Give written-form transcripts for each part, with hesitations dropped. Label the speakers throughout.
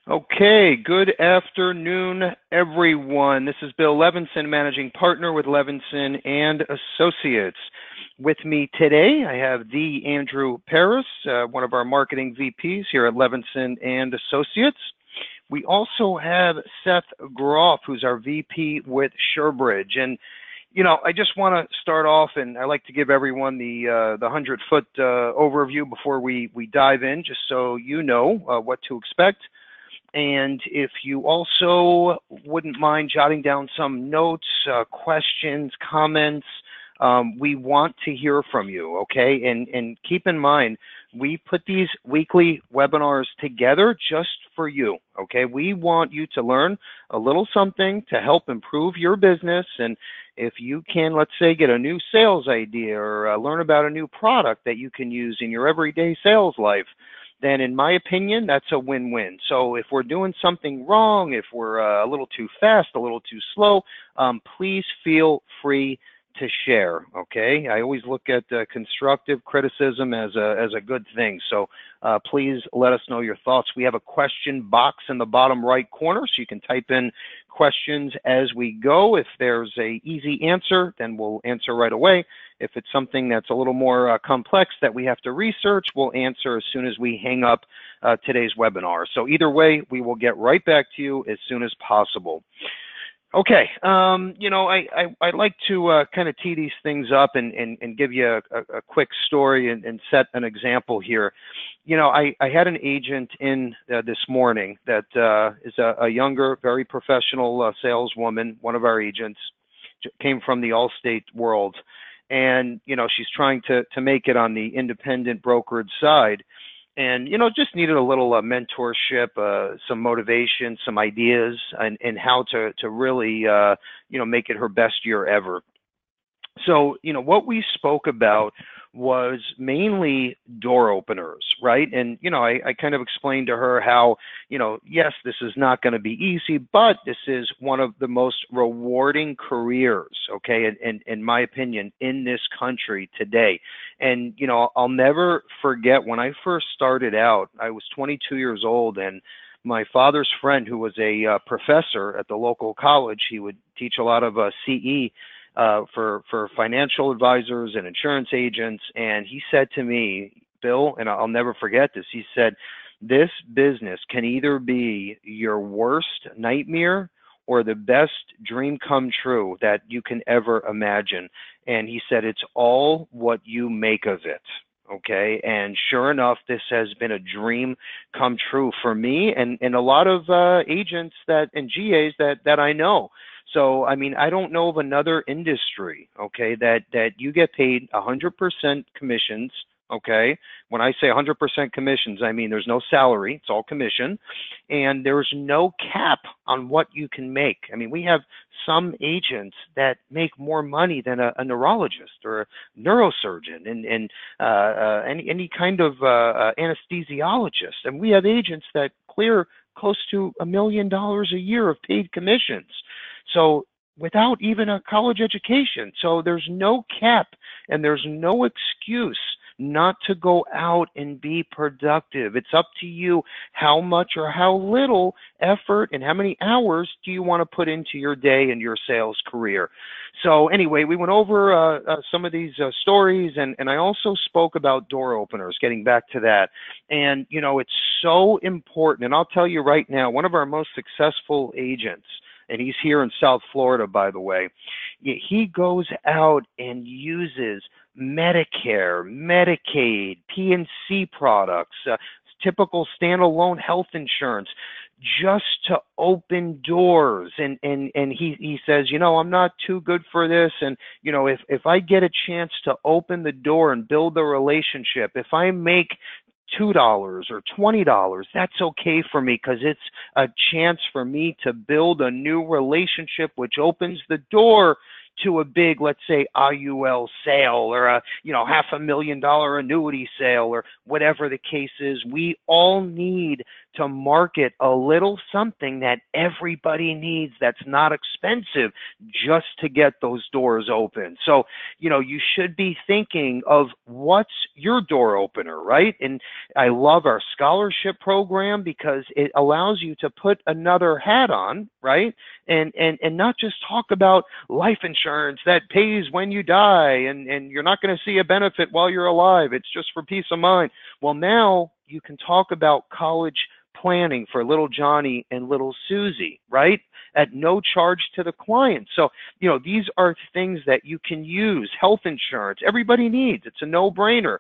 Speaker 1: Okay, good afternoon, everyone. This is Bill Levinson, Managing Partner with Levinson and Associates. With me today, I have the Andrew Paris, one of our marketing VPs here at Levinson and Associates. We also have Seth Groff, who's our VP with SureBridge. And, you know, I just want to start off, and I like to give everyone the 100-foot overview before we dive in, just so you know what to expect. And if you also wouldn't mind jotting down some notes, questions, comments, we want to hear from you, okay? And keep in mind, we put these weekly webinars together just for you, okay? We want you to learn a little something to help improve your business. And if you can, let's say, get a new sales idea or learn about a new product that you can use in your everyday sales life, then in my opinion, that's a win-win. So if we're doing something wrong, if we're a little too fast, a little too slow, please feel free to share, okay? I always look at constructive criticism as a good thing. So please let us know your thoughts. We have a question box in the bottom right corner, so you can type in questions as we go. If there's a easy answer, then we'll answer right away. If it's something that's a little more complex that we have to research, we'll answer as soon as we hang up today's webinar. So either way, we will get right back to you as soon as possible. Okay, you know, I like to kind of tee these things up and give you a quick story and set an example here. You know, I had an agent in this morning that is a younger, very professional saleswoman, one of our agents, came from the Allstate world. And, you know, she's trying to make it on the independent brokerage side. And, you know, just needed a little mentorship, some motivation, some ideas, and how to really, you know, make it her best year ever. So, you know, what we spoke about was mainly door openers, right? And, you know, I kind of explained to her how, you know, yes, this is not going to be easy, but this is one of the most rewarding careers, okay, in my opinion, in this country today. And, you know, I'll never forget when I first started out, I was 22 years old, and my father's friend, who was a professor at the local college, he would teach a lot of CE, for financial advisors and insurance agents. And he said to me, Bill, and I'll never forget this, he said, this business can either be your worst nightmare or the best dream come true that you can ever imagine. And he said, it's all what you make of it. Okay, and sure enough, this has been a dream come true for me and a lot of agents and GAs that I know. So, I mean, I don't know of another industry, okay, that you get paid 100% commissions, okay? When I say 100% commissions, I mean there's no salary, it's all commission, and there's no cap on what you can make. I mean, we have some agents that make more money than a neurologist or a neurosurgeon and any kind of anesthesiologist. And we have agents that clear close to $1 million a year of paid commissions. So without even a college education. So there's no cap and there's no excuse not to go out and be productive. It's up to you how much or how little effort and how many hours do you want to put into your day and your sales career. So anyway, we went over some of these stories, and I also spoke about door openers, getting back to that. And, you know, it's so important. And I'll tell you right now, one of our most successful agents, and he's here in South Florida, by the way, he goes out and uses Medicare, Medicaid, PNC products, typical standalone health insurance, just to open doors. And he says, you know, I'm not too good for this. And, you know, if I get a chance to open the door and build a relationship, if I make $2 or $20, that's okay for me because it's a chance for me to build a new relationship, which opens the door to a big, let's say, IUL sale or a, you know, $500,000 annuity sale or whatever the case is. We all need to market a little something that everybody needs that's not expensive just to get those doors open. So, you should be thinking of what's your door opener, right? And I love our scholarship program because it allows you to put another hat on, right? And not just talk about life insurance that pays when you die and you're not going to see a benefit while you're alive. It's just for peace of mind. Well, now you can talk about college planning for little Johnny and little Susie, right? At no charge to the client. So, these are things that you can use. Health insurance, everybody needs. It's a no-brainer.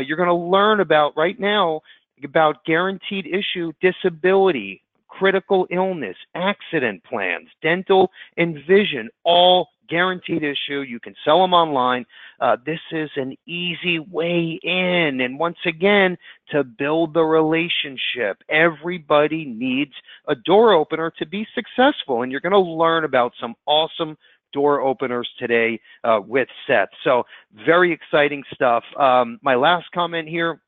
Speaker 1: You're going to learn about right now about guaranteed issue disability, critical illness, accident plans, dental and vision, all guaranteed issue. You can sell them online. This is an easy way in. And once again, to build the relationship, everybody needs a door opener to be successful. And you're going to learn about some awesome door openers today with Seth. So very exciting stuff. My last comment here,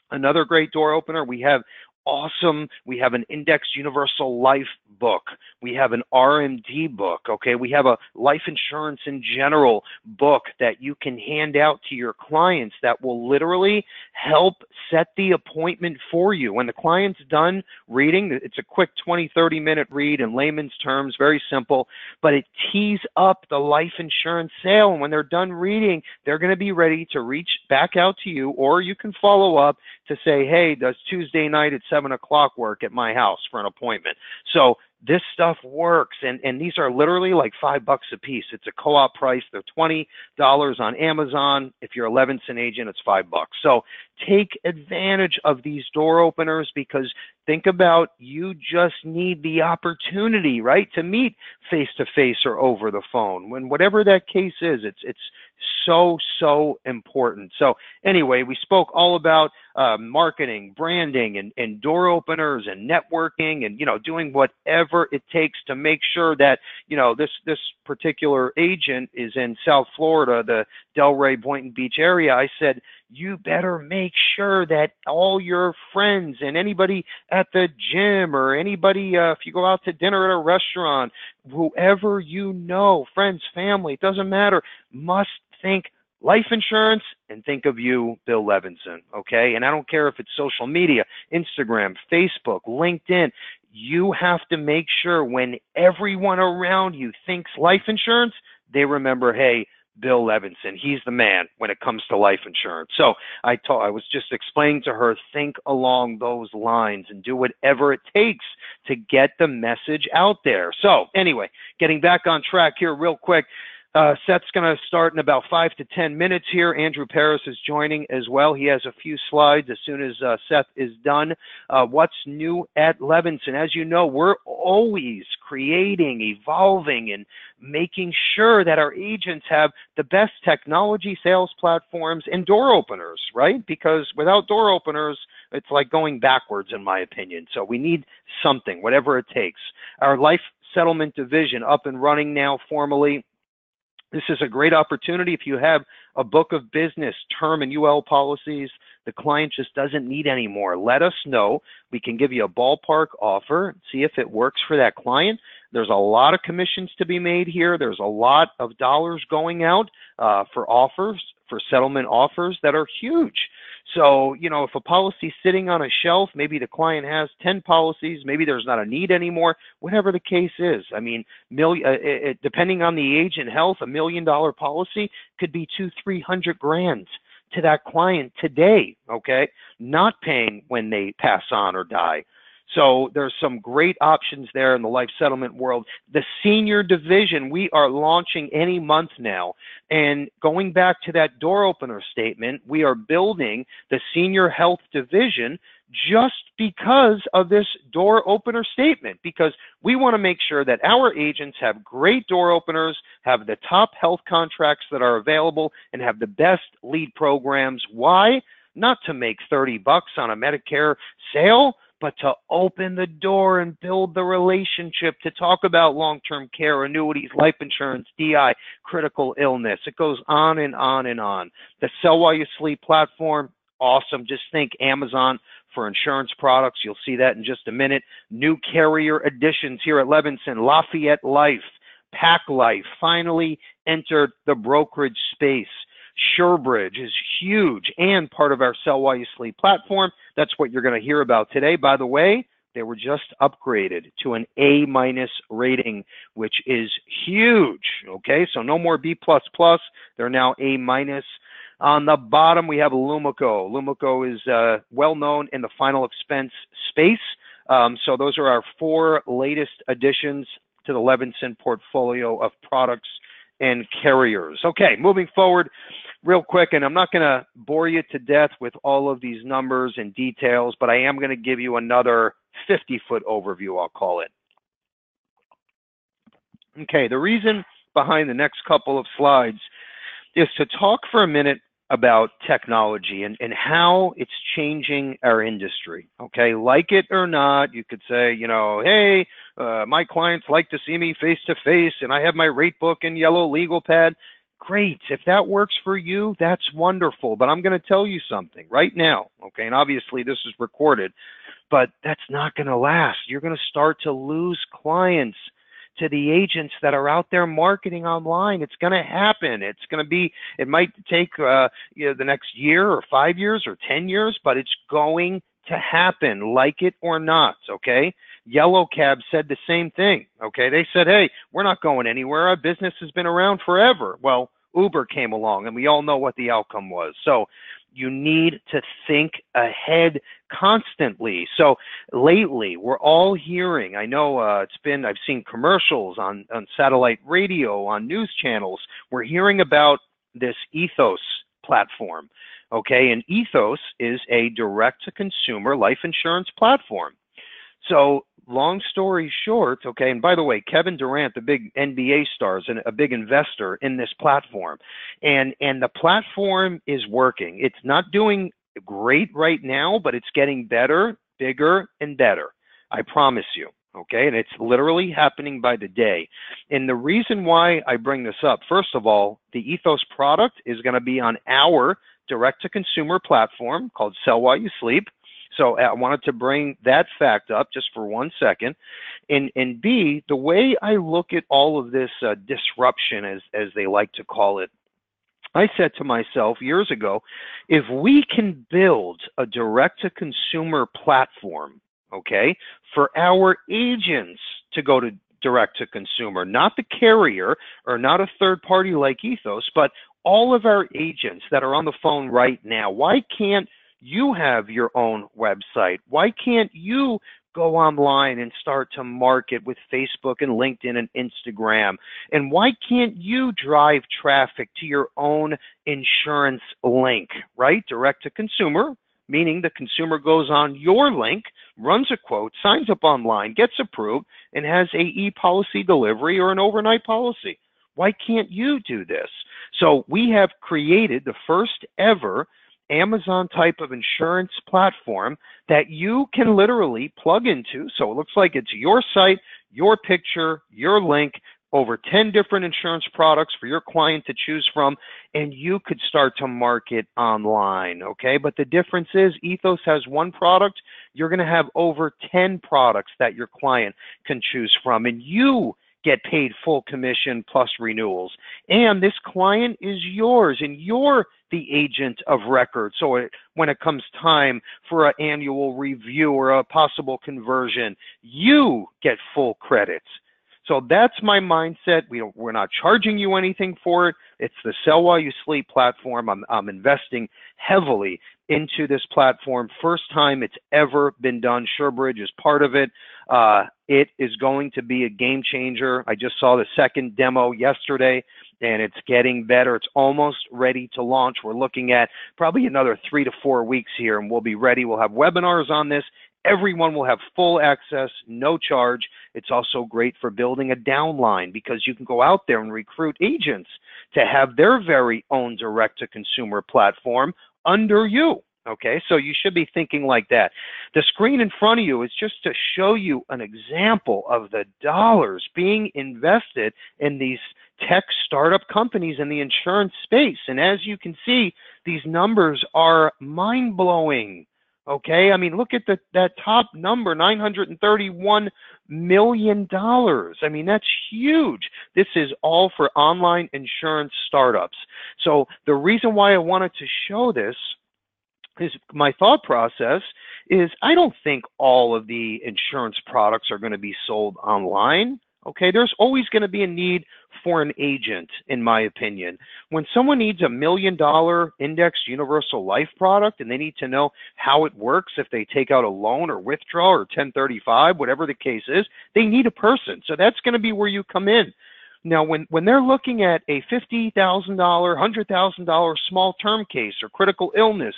Speaker 1: another great door opener. We have an Index Universal Life book. We have an RMD book, okay? We have a life insurance in general book that you can hand out to your clients that will literally help set the appointment for you. When the client's done reading, it's a quick 20, 30-minute read in layman's terms, very simple, but it tees up the life insurance sale. And when they're done reading, they're going to be ready to reach back out to you, or you can follow up to say, hey, does Tuesday night at 7 o'clock work at my house for an appointment? So this stuff works, and these are literally like $5 a piece. It's a co-op price. They're $20 on Amazon. If you're a Levinson agent, it's $5. So take advantage of these door openers, because think about, you just need the opportunity, right, to meet face-to-face or over the phone. When whatever that case is, it's so important. So anyway, we spoke all about marketing, branding, and door openers and networking, and doing whatever it takes to make sure that this particular agent is in South Florida, the Delray Boynton Beach area. I said, you better make sure that all your friends and anybody at the gym, or anybody, if you go out to dinner at a restaurant, whoever friends, family, it doesn't matter, must think life insurance and think of you, Bill Levinson, okay? And I don't care if it's social media, Instagram, Facebook, LinkedIn. You have to make sure when everyone around you thinks life insurance, they remember, hey, Bill Levinson, he's the man when it comes to life insurance. So I was just explaining to her, think along those lines and do whatever it takes to get the message out there. So anyway, getting back on track here real quick. Seth's going to start in about 5 to 10 minutes here. Andrew Paris is joining as well. He has a few slides as soon as Seth is done. What's new at Levinson? As you know, we're always creating, evolving, and making sure that our agents have the best technology, sales platforms, and door openers, right? Because without door openers, it's like going backwards, in my opinion. So we need something, whatever it takes. Our life settlement division up and running now formally. This is a great opportunity if you have a book of business, term and UL policies the client just doesn't need anymore. Let us know. We can give you a ballpark offer, see if it works for that client. There's a lot of commissions to be made here. There's a lot of dollars going out for offers, for settlement offers that are huge. So, if a policy's sitting on a shelf, maybe the client has 10 policies, maybe there's not a need anymore, whatever the case is. I mean, depending on the age and health, $1 million policy could be $200,000-300,000 to that client today, okay? Not paying when they pass on or die. So there's some great options there in the life settlement world. The senior division, we are launching any month now. And going back to that door opener statement, we are building the senior health division just because of this door opener statement, because we want to make sure that our agents have great door openers, have the top health contracts that are available, and have the best lead programs. Why? Not to make $30 on a Medicare sale, but to open the door and build the relationship, to talk about long-term care, annuities, life insurance, DI, critical illness. It goes on and on and on. The Sell While You Sleep platform, awesome. Just think Amazon for insurance products. You'll see that in just a minute. New carrier additions here at Levinson. Lafayette Life, Pac Life finally entered the brokerage space. SureBridge is huge and part of our Sell While You Sleep platform. That's what you're going to hear about today. By the way, they were just upgraded to an A- rating, which is huge. Okay, so no more B++. They're now A-. On the bottom, we have Lumico. Lumico is well known in the final expense space. So those are our 4 latest additions to the Levinson portfolio of products and carriers. Okay, moving forward real quick, and I'm not going to bore you to death with all of these numbers and details, but I am going to give you another 50-foot overview, I'll call it. Okay, the reason behind the next couple of slides is to talk for a minute about technology and how it's changing our industry. Okay, like it or not, you could say, you know, hey, my clients like to see me face to face and I have my rate book and yellow legal pad. Great. If that works for you, that's wonderful. But I'm going to tell you something right now. Okay, and obviously this is recorded, but that's not going to last. You're going to start to lose clients to the agents that are out there marketing online. It's going to happen. It's going to be, it might take the next year or 5 years or 10 years, but it's going to happen, like it or not, okay? Yellow Cab said the same thing, okay? They said, hey, we're not going anywhere. Our business has been around forever. Well, Uber came along, and we all know what the outcome was. So you need to think ahead constantly. So lately, we're all hearing, I know I've seen commercials on satellite radio, on news channels. We're hearing about this Ethos platform, okay? And Ethos is a direct-to-consumer life insurance platform. So long story short, okay, and by the way, Kevin Durant, the big NBA star, is a big investor in this platform. And the platform is working. It's not doing great right now, but it's getting better, bigger, and better. I promise you, okay? And it's literally happening by the day. And the reason why I bring this up, first of all, the Ethos product is going to be on our direct-to-consumer platform called Sell While You Sleep. So I wanted to bring that fact up just for 1 second. And B, the way I look at all of this disruption, as they like to call it, I said to myself years ago, if we can build a direct-to-consumer platform, okay, for our agents to go to direct-to-consumer, not the carrier or not a third party like Ethos, but all of our agents that are on the phone right now, why can't you have your own website? Why can't you go online and start to market with Facebook and LinkedIn and Instagram? And why can't you drive traffic to your own insurance link, right? Direct to consumer, meaning the consumer goes on your link, runs a quote, signs up online, gets approved, and has a e-policy delivery or an overnight policy. Why can't you do this? So we have created the first ever Amazon type of insurance platform that you can literally plug into. So it looks like it's your site, your picture, your link, over 10 different insurance products for your client to choose from, and you could start to market online, okay? But the difference is Ethos has one product, you're going to have over 10 products that your client can choose from, and you get paid full commission plus renewals. And this client is yours, and you're the agent of record. So when it comes time for an annual review or a possible conversion, you get full credits. So that's my mindset. We're not charging you anything for it. It's the Sell While You Sleep platform. I'm investing heavily into this platform. First time it's ever been done. SureBridge is part of it. It is going to be a game changer. I just saw the second demo yesterday, and it's getting better. It's almost ready to launch. We're looking at probably another 3 to 4 weeks here, and we'll be ready. We'll have webinars on this. Everyone will have full access, no charge. It's also great for building a downline because you can go out there and recruit agents to have their very own direct-to-consumer platform under you. Okay, so you should be thinking like that. The screen in front of you is just to show you an example of the dollars being invested in these tech startup companies in the insurance space. And as you can see, these numbers are mind-blowing. Okay, I mean, look at that top number, $931 million. I mean, that's huge. This is all for online insurance startups. So the reason why I wanted to show this is my thought process is I don't think all of the insurance products are going to be sold online. Okay, there's always going to be a need for an agent, in my opinion. When someone needs $1 million indexed universal life product and they need to know how it works if they take out a loan or withdraw or 1035, whatever the case is, they need a person. So that's going to be where you come in. Now, when they're looking at a $50,000, $100,000 small term case or critical illness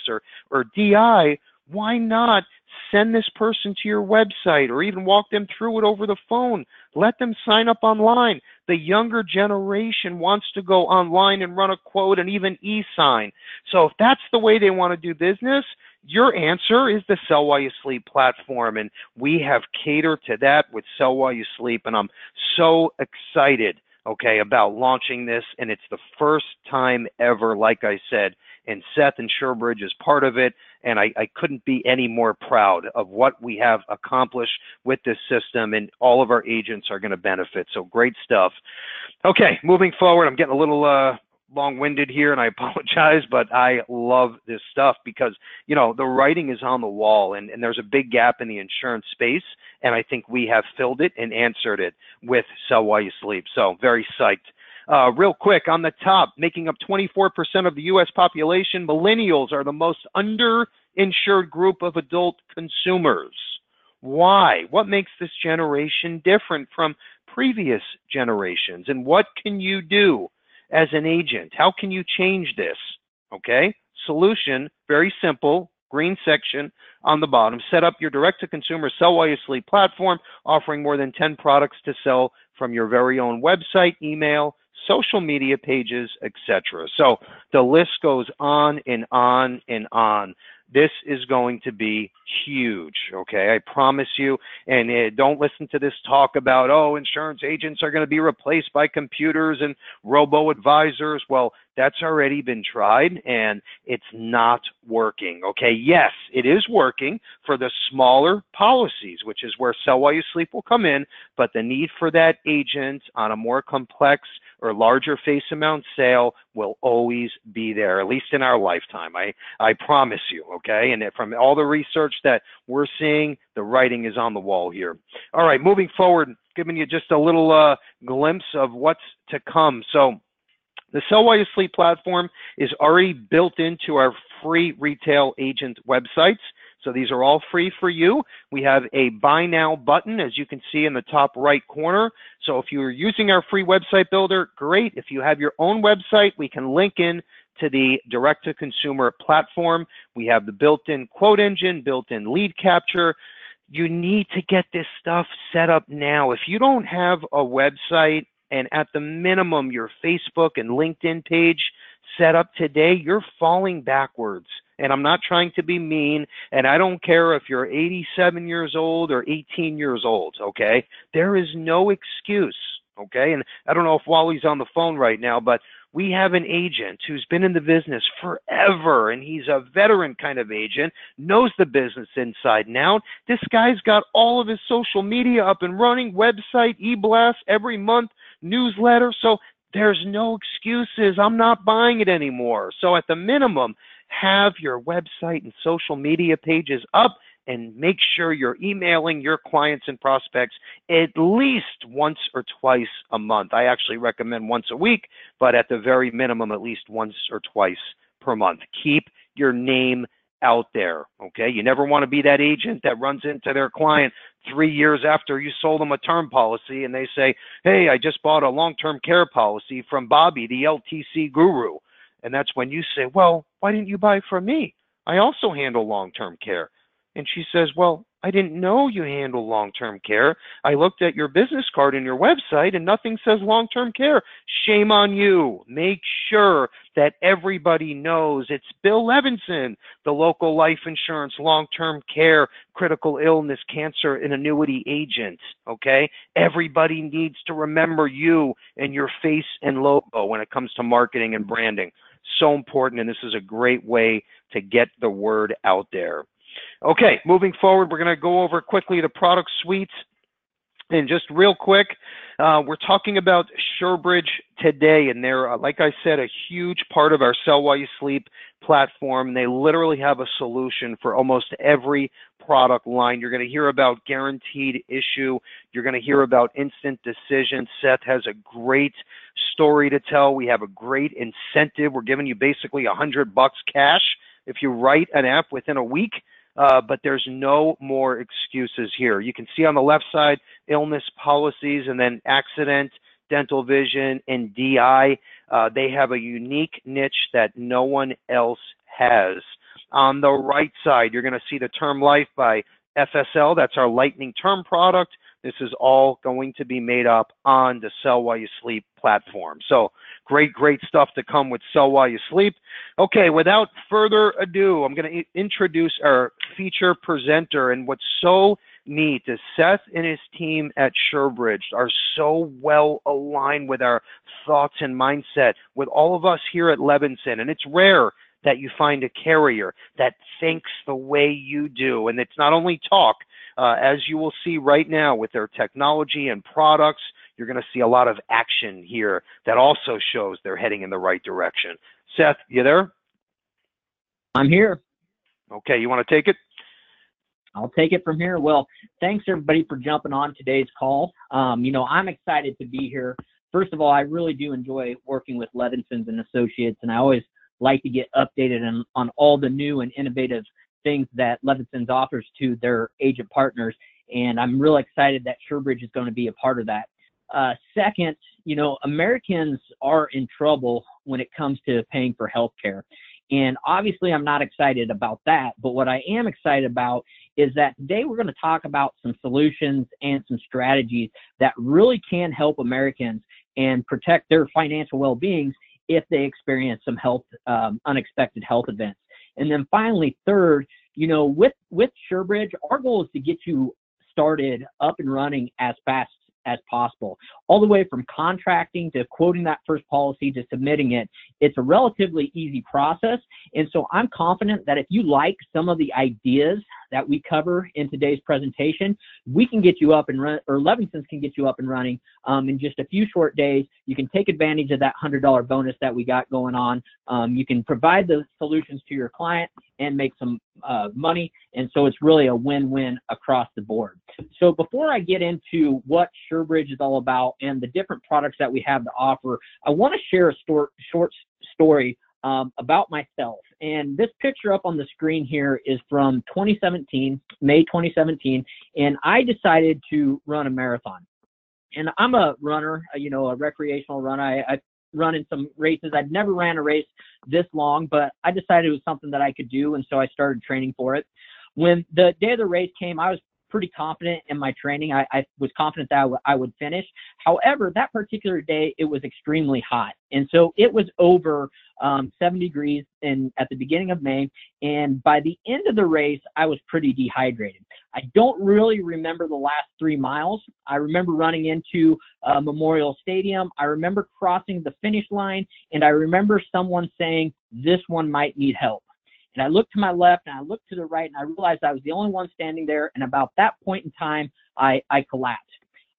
Speaker 1: or DI, why not send this person to your website or even walk them through it over the phone? Let them sign up online. The younger generation wants to go online and run a quote and even e-sign. So if that's the way they want to do business, your answer is the Sell While You Sleep platform. And we have catered to that with Sell While You Sleep. And I'm so excited, okay, about launching this. And it's the first time ever, like I said, and Seth and SureBridge is part of it. And I couldn't be any more proud of what we have accomplished with this system, and all of our agents are going to benefit. So great stuff. Okay, moving forward, I'm getting a little long-winded here, and I apologize, but I love this stuff because, you know, the writing is on the wall, and there's a big gap in the insurance space, and I think we have filled it and answered it with Sell While You Sleep. So very psyched. Real quick, on the top, making up 24% of the U.S. population, millennials are the most underinsured group of adult consumers. Why? What makes this generation different from previous generations? And what can you do as an agent? How can you change this? Okay? Solution, very simple, green section on the bottom. Set up your direct-to-consumer Sell While You Sleep platform, offering more than 10 products to sell from your very own website, email, social media pages, etc. So the list goes on and on and on. This is going to be huge, okay? I promise you. And don't listen to this talk about, oh, insurance agents are going to be replaced by computers and robo-advisors. Well, that's already been tried, and it's not working, okay? Yes, it is working for the smaller policies, which is where Sell While You Sleep will come in, but the need for that agent on a more complex or larger face amount sale will always be there, at least in our lifetime. I promise you, okay? And from all the research that we're seeing, the writing is on the wall here. All right, moving forward, giving you just a little glimpse of what's to come. So the Sell While You Sleep platform is already built into our free retail agent websites. So these are all free for you. We have a Buy Now button, as you can see in the top right corner. So if you're using our free website builder, great. If you have your own website, we can link in to the direct-to-consumer platform. We have the built-in quote engine, built-in lead capture. You need to get this stuff set up now. If you don't have a website and at the minimum your Facebook and LinkedIn page set up today, you're falling backwards. And I'm not trying to be mean, and I don't care if you're 87 years old or 18 years old, okay? There is no excuse, okay? And I don't know if Wally's on the phone right now, but we have an agent who's been in the business forever, and he's a veteran kind of agent, knows the business inside and out. This guy's got all of his social media up and running, website, e-blast every month, newsletter. So there's no excuses. I'm not buying it anymore. So at the minimum, have your website and social media pages up and make sure you're emailing your clients and prospects at least once or twice a month. I actually recommend once a week, but at the very minimum, at least once or twice per month. Keep your name out there, okay? You never want to be that agent that runs into their client 3 years after you sold them a term policy and they say, hey, I just bought a long-term care policy from Bobby, the LTC guru. And that's when you say, well, why didn't you buy from me? I also handle long-term care. And she says, well, I didn't know you handle long-term care. I looked at your business card and your website and nothing says long-term care. Shame on you. Make sure that everybody knows it's Bill Levinson, the local life insurance, long-term care, critical illness, cancer, and annuity agent, okay? Everybody needs to remember you and your face and logo when it comes to marketing and branding. So important, and this is a great way to get the word out there. Okay, moving forward, we're going to go over quickly the product suites. And just real quick, we're talking about SureBridge today, and they're, like I said, a huge part of our Sell While You Sleep platform. They literally have a solution for almost every product line. You're going to hear about guaranteed issue. You're going to hear about instant decision. Seth has a great story to tell. We have a great incentive. We're giving you basically $100 cash if you write an app within a week. But there's no more excuses here. You can see on the left side, illness policies, and then accident, dental vision, and DI. They have a unique niche that no one else has. On the right side, you're going to see the term life by FSL. That's our lightning term product. This is all going to be made up on the Sell While You Sleep platform. So great stuff to come with Sell While You Sleep. Okay, without further ado, I'm going to introduce our feature presenter. And what's so neat is Seth and his team at SureBridge are so well aligned with our thoughts and mindset with all of us here at Levinson. And it's rare that you find a carrier that thinks the way you do. And it's not only talk. As you will see right now with their technology and products, you're going to see a lot of action here that also shows they're heading in the right direction. Seth, you there?
Speaker 2: I'm here.
Speaker 1: Okay, you want to take it?
Speaker 2: I'll take it from here. Well, thanks everybody for jumping on today's call. I'm excited to be here. First of all, I really do enjoy working with Levinsons and Associates, and I always like to get updated on all the new and innovative things that Levinson's offers to their agent partners, and I'm really excited that SureBridge is going to be a part of that. Second, Americans are in trouble when it comes to paying for healthcare, and obviously I'm not excited about that, but what I am excited about is that today we're going to talk about some solutions and some strategies that really can help Americans and protect their financial well-being if they experience some unexpected health events. And then finally, third, with SureBridge, our goal is to get you started up and running as fast as possible, all the way from contracting to quoting that first policy to submitting it. It's a relatively easy process. And so I'm confident that if you like some of the ideas that we cover in today's presentation, we can get you up and run, or Levinsons can get you up and running in just a few short days. You can take advantage of that $100 bonus that we got going on. You can provide the solutions to your client and make some money. And so it's really a win-win across the board. So before I get into what SureBridge is all about and the different products that we have to offer, I want to share a short story about myself. And this picture up on the screen here is from 2017, May 2017, and I decided to run a marathon. And I'm a runner, a recreational runner. I run in some races. I'd never ran a race this long, but I decided it was something that I could do, and so I started training for it. When the day of the race came, I was pretty confident in my training. I was confident that I would finish. However, that particular day, it was extremely hot. And so it was over 7 degrees at the beginning of May. And by the end of the race, I was pretty dehydrated. I don't really remember the last 3 miles. I remember running into Memorial Stadium. I remember crossing the finish line. And I remember someone saying, "This one might need help." And I looked to my left and I looked to the right and I realized I was the only one standing there. And about that point in time, I collapsed.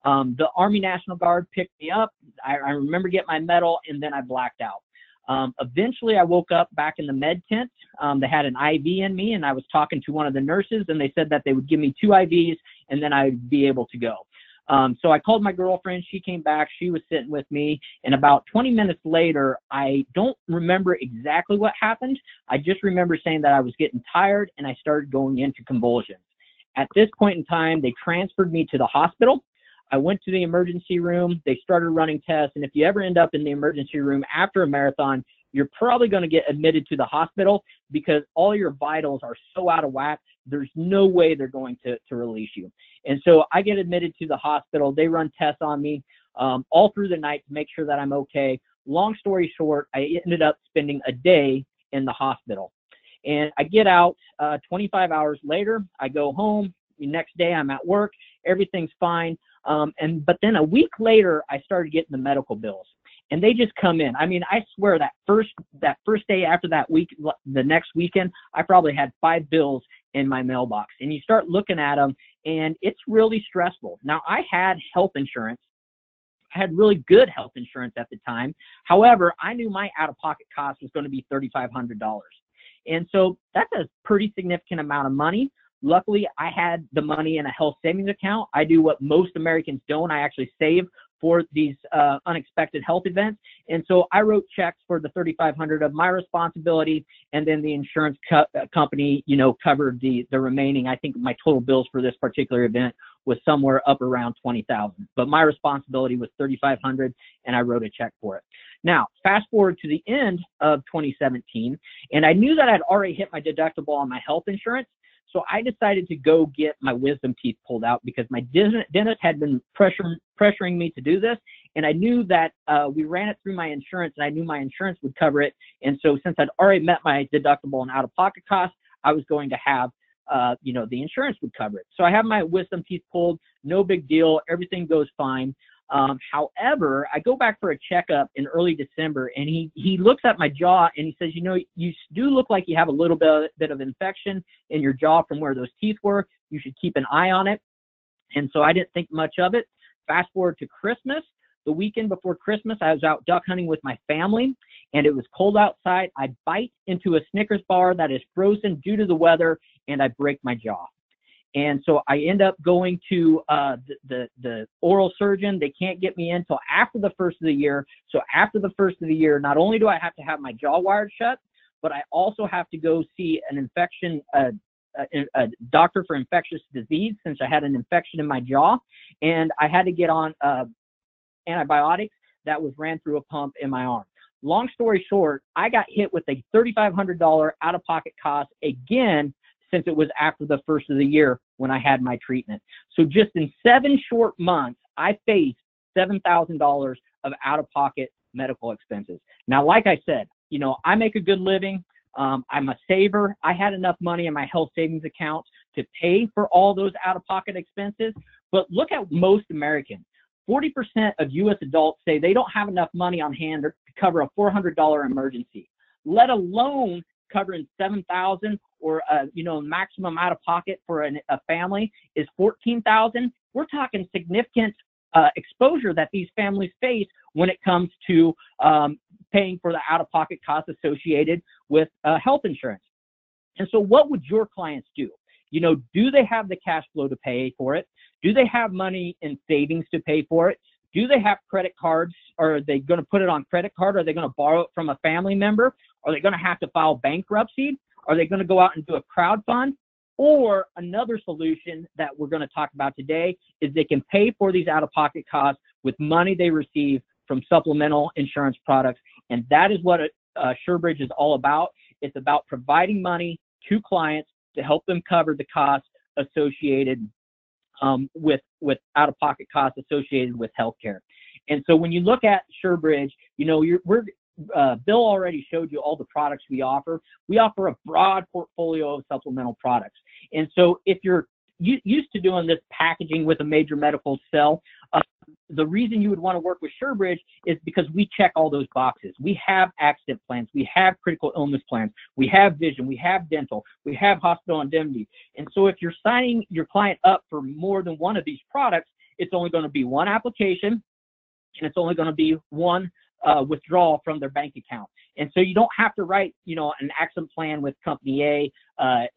Speaker 2: The Army National Guard picked me up. I remember getting my medal, and then I blacked out. Eventually, I woke up back in the med tent. They had an IV in me, and I was talking to one of the nurses, and they said that they would give me 2 IVs, and then I'd be able to go. So I called my girlfriend. She came back. She was sitting with me. And about 20 minutes later, I don't remember exactly what happened. I just remember saying that I was getting tired, and I started going into convulsions. At this point in time, they transferred me to the hospital. I went to the emergency room. They started running tests. And if you ever end up in the emergency room after a marathon, you're probably going to get admitted to the hospital because all your vitals are so out of whack. There's no way they're going to release you. And so I get admitted to the hospital. They run tests on me all through the night to make sure that I'm okay. Long story short, I ended up spending a day in the hospital. And I get out 25 hours later. I go home. The next day I'm at work. Everything's fine. But then a week later, I started getting the medical bills. And they just come in. I mean, I swear that first day after that week, the next weekend, I probably had 5 bills in my mailbox. And you start looking at them, and it's really stressful. Now, I had health insurance. I had really good health insurance at the time. However, I knew my out-of-pocket cost was going to be $3,500. And so that's a pretty significant amount of money. Luckily, I had the money in a health savings account. I do what most Americans don't. I actually save for these unexpected health events. And so I wrote checks for the $3,500 of my responsibility, and then the insurance company, covered the remaining. I think my total bills for this particular event was somewhere up around $20,000. But my responsibility was $3,500, and I wrote a check for it. Now, fast forward to the end of 2017, and I knew that I'd already hit my deductible on my health insurance. So I decided to go get my wisdom teeth pulled out because my dentist had been pressuring me to do this. And I knew that we ran it through my insurance, and I knew my insurance would cover it. And so since I'd already met my deductible and out-of-pocket costs, I was going to have, the insurance would cover it. So I have my wisdom teeth pulled, no big deal. Everything goes fine. However, I go back for a checkup in early December, and he looks at my jaw and he says, you do look like you have a little bit of infection in your jaw from where those teeth were. You should keep an eye on it. And so I didn't think much of it. Fast forward to Christmas. The weekend before Christmas, I was out duck hunting with my family, and it was cold outside. I bite into a Snickers bar that is frozen due to the weather, and I break my jaw. And so I end up going to the oral surgeon. They can't get me in until after the first of the year. So after the first of the year, not only do I have to have my jaw wired shut, but I also have to go see a doctor for infectious disease since I had an infection in my jaw. And I had to get on antibiotics that was ran through a pump in my arm. Long story short, I got hit with a $3,500 out-of-pocket cost again, since it was after the first of the year when I had my treatment. So just in 7 short months, I faced $7,000 of out-of-pocket medical expenses. Now, like I said, I make a good living. I'm a saver. I had enough money in my health savings account to pay for all those out-of-pocket expenses. But look at most Americans. 40% of U.S. adults say they don't have enough money on hand to cover a $400 emergency, let alone covering $7,000 or maximum out of pocket for a family is $14,000. We're talking significant exposure that these families face when it comes to paying for the out of pocket costs associated with health insurance. And so what would your clients do? Do they have the cash flow to pay for it? Do they have money in savings to pay for it? Do they have credit cards? Or are they going to put it on credit card? Are they going to borrow it from a family member? Are they going to have to file bankruptcy? Are they going to go out and do a crowdfund? Or another solution that we're going to talk about today is they can pay for these out-of-pocket costs with money they receive from supplemental insurance products. And that is what SureBridge is all about. It's about providing money to clients to help them cover the costs associated with out-of-pocket costs associated with healthcare. And so when you look at SureBridge, Bill already showed you all the products we offer. We offer a broad portfolio of supplemental products. And so if you're used to doing this packaging with a major medical cell, the reason you would want to work with SureBridge is because we check all those boxes. We have accident plans. We have critical illness plans. We have vision. We have dental. We have hospital indemnity. And so if you're signing your client up for more than one of these products, it's only going to be one application, and it's only going to be one withdrawal from their bank account. And so you don't have to write, an accident plan with company A,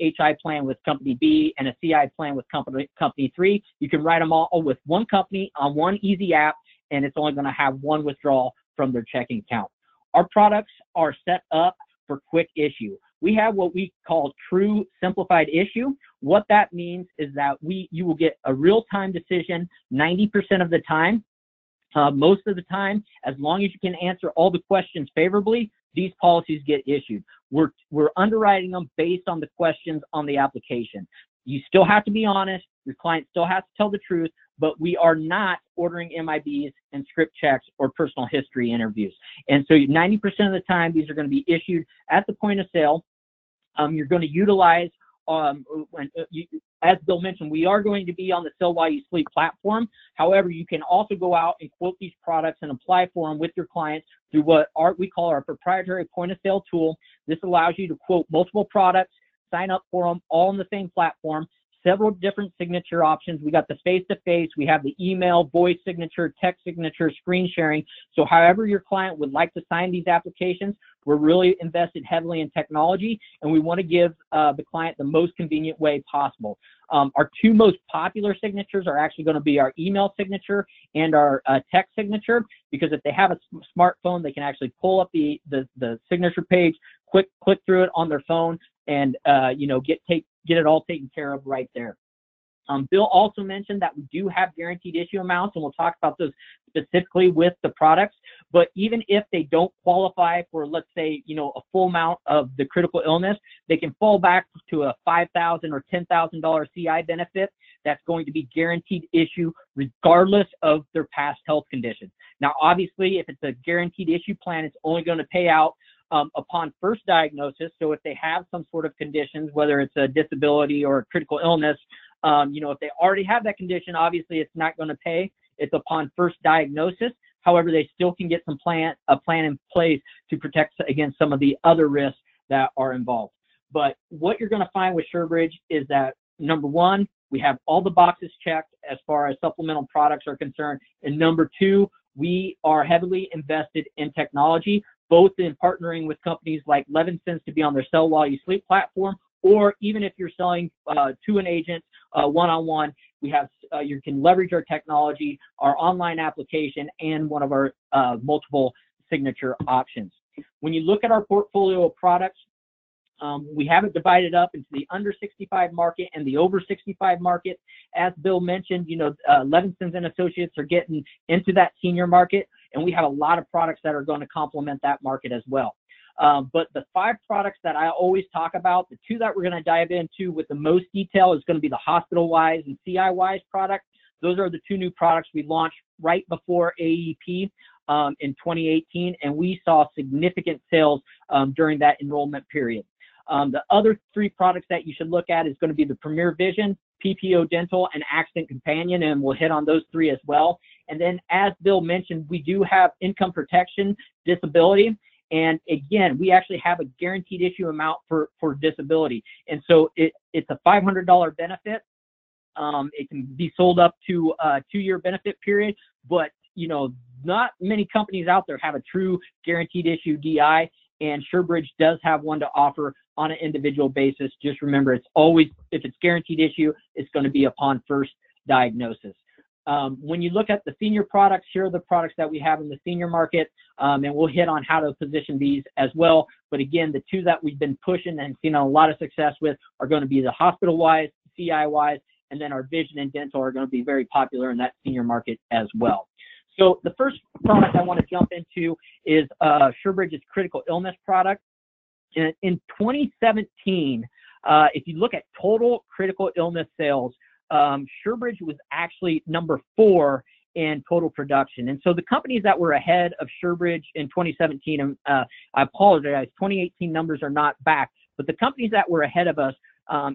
Speaker 2: HI plan with company B, and a CI plan with company 3. You can write them all with one company on one easy app, and it's only going to have one withdrawal from their checking account. Our products are set up for quick issue. We have what we call true simplified issue. What that means is that you will get a real-time decision 90% of the time. Most of the time, as long as you can answer all the questions favorably, these policies get issued. We're underwriting them based on the questions on the application. You still have to be honest. Your client still has to tell the truth, but we are not ordering MIBs and script checks or personal history interviews. And so 90% of the time, these are going to be issued at the point of sale. You're going to utilize, as Bill mentioned, we are going to be on the Sell While You Sleep platform. However, you can also go out and quote these products and apply for them with your clients through what we call our proprietary point of sale tool. This allows you to quote multiple products, sign up for them all on the same platform, several different signature options. We got the face-to-face, we have the email, voice signature, text signature, screen sharing. So however your client would like to sign these applications, we're really invested heavily in technology, and we want to give the client the most convenient way possible. Our two most popular signatures are actually going to be our email signature and our text signature, because if they have a smartphone, they can actually pull up the signature page, click through it on their phone, and get it all taken care of right there. Bill also mentioned that we do have guaranteed issue amounts, and we'll talk about those specifically with the products. But even if they don't qualify for, let's say, a full amount of the critical illness, they can fall back to a $5,000 or $10,000 CI benefit that's going to be guaranteed issue regardless of their past health condition. Now, obviously, if it's a guaranteed issue plan, it's only going to pay out upon first diagnosis. So if they have some sort of conditions, whether it's a disability or a critical illness, if they already have that condition, obviously it's not going to pay. It's upon first diagnosis. However, they still can get a plan in place to protect against some of the other risks that are involved. But what you're going to find with SureBridge is that, number one, we have all the boxes checked as far as supplemental products are concerned. And number two, we are heavily invested in technology, both in partnering with companies like Levinson's to be on their Sell While You Sleep platform, or even if you're selling to an agent one-on-one, we have you can leverage our technology, our online application, and one of our multiple signature options. When you look at our portfolio of products, we have it divided up into the under 65 market and the over 65 market. As Bill mentioned, Levinson's and Associates are getting into that senior market, and we have a lot of products that are going to complement that market as well. But the 5 products that I always talk about, the 2 that we're going to dive into with the most detail is going to be the HospitalWise and CI-Wise product. Those are the 2 new products we launched right before AEP in 2018, and we saw significant sales during that enrollment period. The other 3 products that you should look at is going to be the Premier Vision, PPO Dental, and Accident Companion, and we'll hit on those 3 as well. And then, as Bill mentioned, we do have income protection, disability, and again, we actually have a guaranteed issue amount for disability. And so it's a $500 benefit. It can be sold up to a 2-year benefit period, but not many companies out there have a true guaranteed issue DI, and SureBridge does have one to offer on an individual basis. Just remember, it's always, if it's guaranteed issue, it's going to be upon first diagnosis. When you look at the senior products, here are the products that we have in the senior market, and we'll hit on how to position these as well. But again, the 2 that we've been pushing and seen a lot of success with are going to be the HospitalWise, CI-Wise, and then our Vision and Dental are going to be very popular in that senior market as well. So the first product I want to jump into is SureBridge's critical illness product. In 2017, if you look at total critical illness sales, SureBridge was actually number 4 in total production. And so the companies that were ahead of SureBridge in 2017, and I apologize, 2018 numbers are not back, but the companies that were ahead of us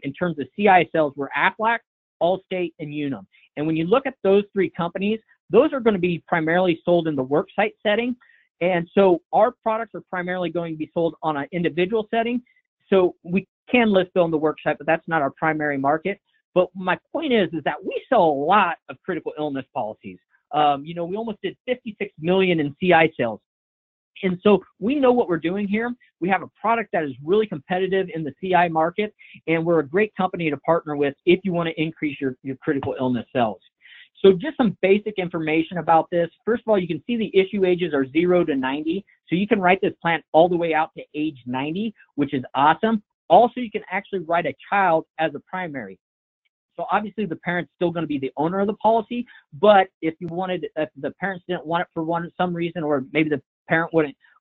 Speaker 2: in terms of CI sales were Aflac, Allstate, and Unum. And when you look at those 3 companies, those are going to be primarily sold in the worksite setting. And so our products are primarily going to be sold on an individual setting. So we can list on the worksite, but that's not our primary market. But my point is that we sell a lot of critical illness policies. We almost did 56 million in CI sales. And so we know what we're doing here. We have a product that is really competitive in the CI market, and we're a great company to partner with if you want to increase your critical illness sales. So just some basic information about this. First of all, you can see the issue ages are 0 to 90. So you can write this plan all the way out to age 90, which is awesome. Also, you can actually write a child as a primary. So obviously the parent's still going to be the owner of the policy, but if the parents didn't want it for some reason, or maybe the parent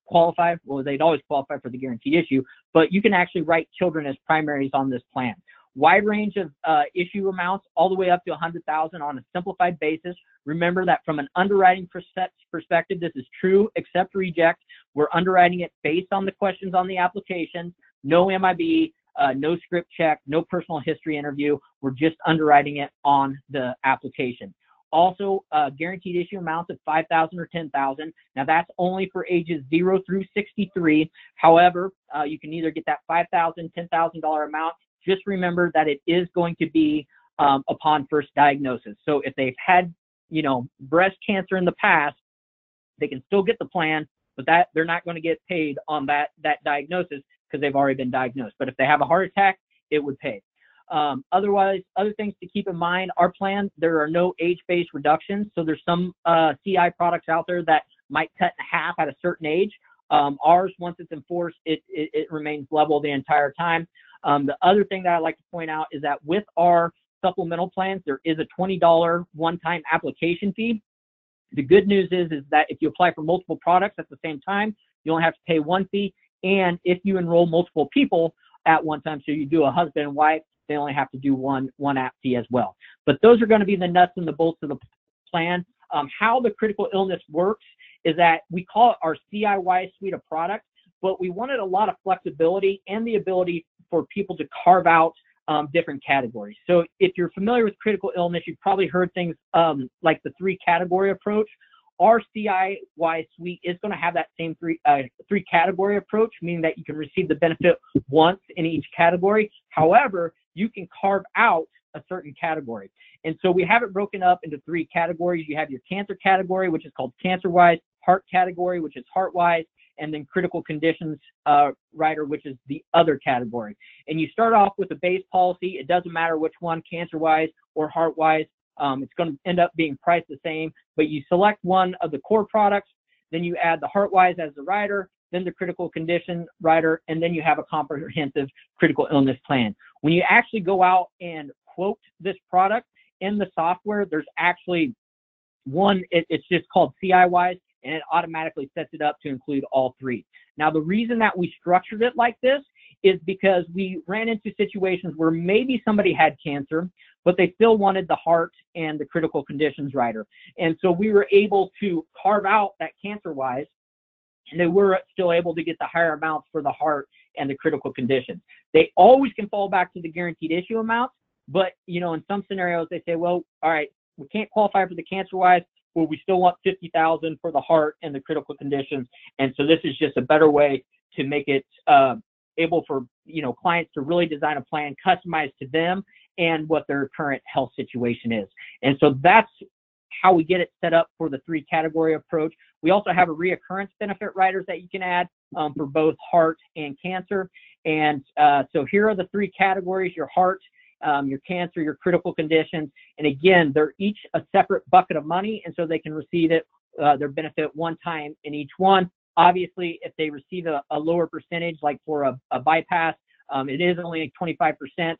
Speaker 2: qualify. Well, they'd always qualify for the guaranteed issue, but you can actually write children as primaries on this plan. Wide range of issue amounts, all the way up to $100,000 on a simplified basis. Remember that from an underwriting perspective, this is true except reject. We're underwriting it based on the questions on the application. No MIB, no script check, no personal history interview. We're just underwriting it on the application. Also, guaranteed issue amounts of $5,000 or $10,000. Now that's only for ages 0 through 63. However, you can either get that $5,000, $10,000 amount. Just remember that it is going to be upon first diagnosis. So if they've had, breast cancer in the past, they can still get the plan, but that they're not going to get paid on that diagnosis because they've already been diagnosed. But if they have a heart attack, it would pay. Otherwise, other things to keep in mind, our plan, there are no age-based reductions. So there's some CI products out there that might cut in half at a certain age. Ours, once it's enforced, it remains level the entire time. The other thing that I'd like to point out is that with our supplemental plans, there is a $20 one-time application fee. The good news is that if you apply for multiple products at the same time, you only have to pay one fee. And if you enroll multiple people at one time, so you do a husband and wife, they only have to do one app fee as well. But those are going to be the nuts and the bolts of the plan. How the critical illness works is that we call it our CIY suite of products, but we wanted a lot of flexibility and the ability for people to carve out different categories. So if you're familiar with critical illness, you've probably heard things like the 3-category approach. Our CIY suite is going to have that same three category approach, meaning that you can receive the benefit once in each category. However, you can carve out a certain category. And so we have it broken up into 3 categories. You have your cancer category, which is called CancerWise, heart category, which is HeartWise, and then critical conditions rider, which is the other category. And you start off with a base policy. It doesn't matter which one, CancerWise or HeartWise. It's going to end up being priced the same, but you select one of the core products, then you add the HeartWise as the rider, then the critical condition rider, and then you have a comprehensive critical illness plan. When you actually go out and quote this product in the software, there's actually one, it's just called CIWise, and it automatically sets it up to include all 3. Now, the reason that we structured it like this is because we ran into situations where maybe somebody had cancer, but they still wanted the heart and the critical conditions rider. And so we were able to carve out that CancerWise, and they were still able to get the higher amounts for the heart and the critical conditions. They always can fall back to the guaranteed issue amounts, but in some scenarios they say, well, all right, we can't qualify for the CancerWise, but we still want $50,000 for the heart and the critical conditions. And so this is just a better way to make it able for clients to really design a plan customized to them and what their current health situation is. And so that's how we get it set up for the 3-category approach. We also have a reoccurrence benefit riders that you can add for both heart and cancer. And so here are the 3 categories: your heart, your cancer, your critical conditions. And again, they're each a separate bucket of money, and so they can receive it, their benefit one time in each one. Obviously, if they receive a lower percentage, like for a bypass, it is only 25%,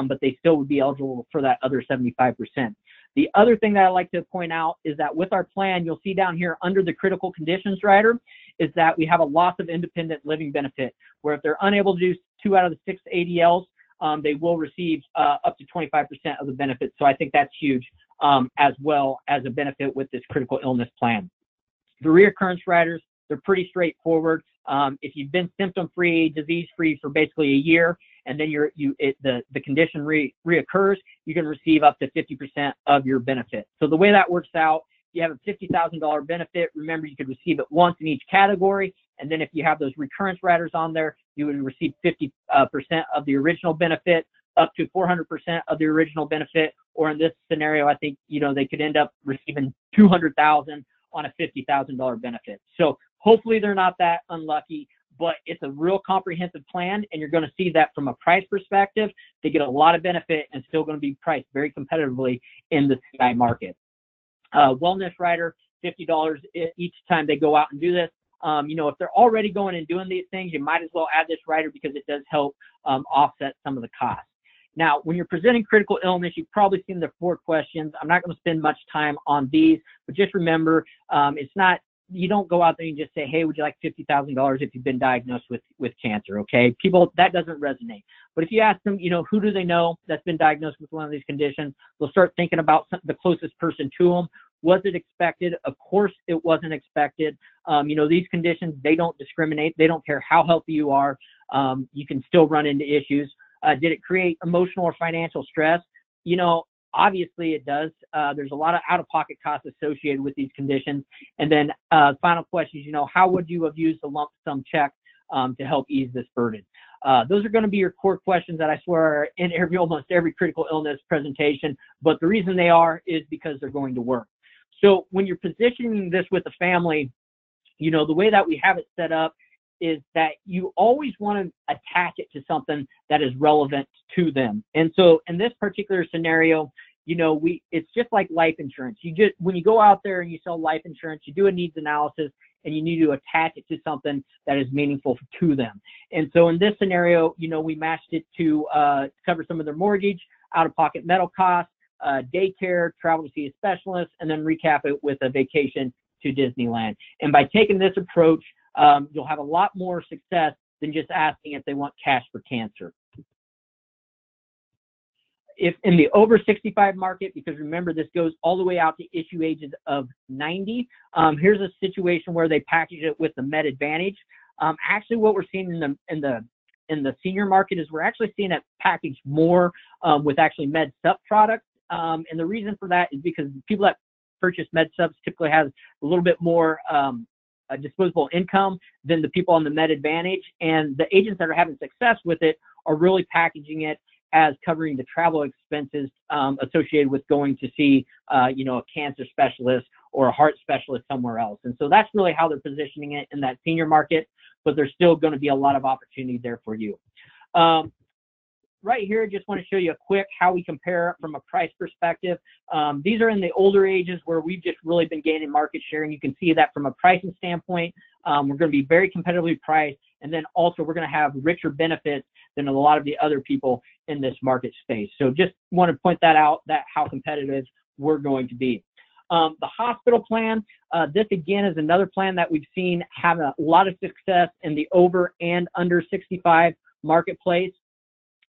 Speaker 2: but they still would be eligible for that other 75%. The other thing that I like to point out is that with our plan, you'll see down here under the critical conditions rider is that we have a loss of independent living benefit, where if they're unable to do 2 out of the 6 ADLs, they will receive up to 25% of the benefit. So I think that's huge as well as a benefit with this critical illness plan. The reoccurrence riders, they're pretty straightforward. If you've been symptom-free, disease-free for basically a year, and then the condition reoccurs, you can receive up to 50% of your benefit. So the way that works out, you have a $50,000 benefit. Remember, you could receive it once in each category, and then if you have those recurrence riders on there, you would receive 50% of the original benefit, up to 400% of the original benefit, or in this scenario, I think they could end up receiving $200,000 on a $50,000 benefit. So hopefully they're not that unlucky, but it's a real comprehensive plan, and you're going to see that from a price perspective, they get a lot of benefit and still going to be priced very competitively in the CI market. Wellness rider, $50 each time they go out and do this. If they're already going and doing these things, you might as well add this rider because it does help offset some of the costs. Now, when you're presenting critical illness, you've probably seen the 4 questions. I'm not going to spend much time on these, but just remember, it's not you don't go out there and just say, hey, would you like $50,000 if you've been diagnosed with cancer? Okay, people, that doesn't resonate. But if you ask them, who do they know that's been diagnosed with one of these conditions, they'll start thinking about the closest person to them. Was it expected? Of course it wasn't expected. These conditions, they don't discriminate. They don't care how healthy you are. You can still run into issues. Did it create emotional or financial stress? Obviously it does. There's a lot of out-of-pocket costs associated with these conditions. And then final question is, how would you have used the lump sum check to help ease this burden? Those are going to be your core questions that I swear are in almost every critical illness presentation. But the reason they are is because they're going to work. So when you're positioning this with a family, the way that we have it set up is that you always want to attach it to something that is relevant to them. And so in this particular scenario, it's just like life insurance. When you go out there and you sell life insurance, you do a needs analysis and you need to attach it to something that is meaningful to them. And so in this scenario, we matched it to cover some of their mortgage, out-of-pocket medical costs, daycare, travel to see a specialist, and then recap it with a vacation to Disneyland. And by taking this approach, you'll have a lot more success than just asking if they want cash for cancer. If in the over 65 market, because remember this goes all the way out to issue ages of 90, here's a situation where they package it with the Med Advantage. Actually, what we're seeing in the senior market is we're actually seeing it packaged more with actually Med Sup products. And the reason for that is because people that purchase Med Subs typically have a little bit more disposable income than the people on the Med Advantage. And the agents that are having success with it are really packaging it as covering the travel expenses associated with going to see, a cancer specialist or a heart specialist somewhere else. And so that's really how they're positioning it in that senior market, but there's still going to be a lot of opportunity there for you. Right here, I just want to show you a quick how we compare from a price perspective. These are in the older ages where we've just really been gaining market share, and you can see that from a pricing standpoint, we're going to be very competitively priced, and then also we're going to have richer benefits than a lot of the other people in this market space. So just want to point that out, that how competitive we're going to be. The hospital plan, this again is another plan that we've seen have a lot of success in the over and under 65 marketplace.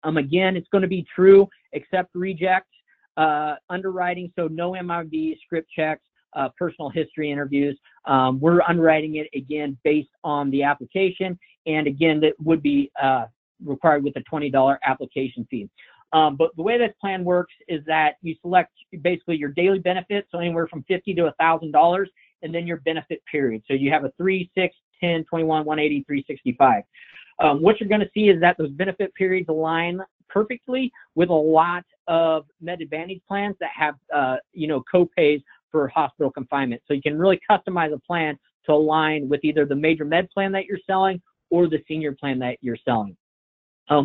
Speaker 2: Again, it's going to be true except rejects, underwriting, so no MIB, script checks, personal history interviews. We're underwriting it again based on the application, and again that would be required with a $20 application fee. But the way this plan works is that you select basically your daily benefits, so anywhere from $50 to $1,000, and then your benefit period. So you have a 3, 6, 10, 21, 180, 365. What you're going to see is that those benefit periods align perfectly with a lot of Med Advantage plans that have, co-pays for hospital confinement. So you can really customize a plan to align with either the major med plan that you're selling or the senior plan that you're selling.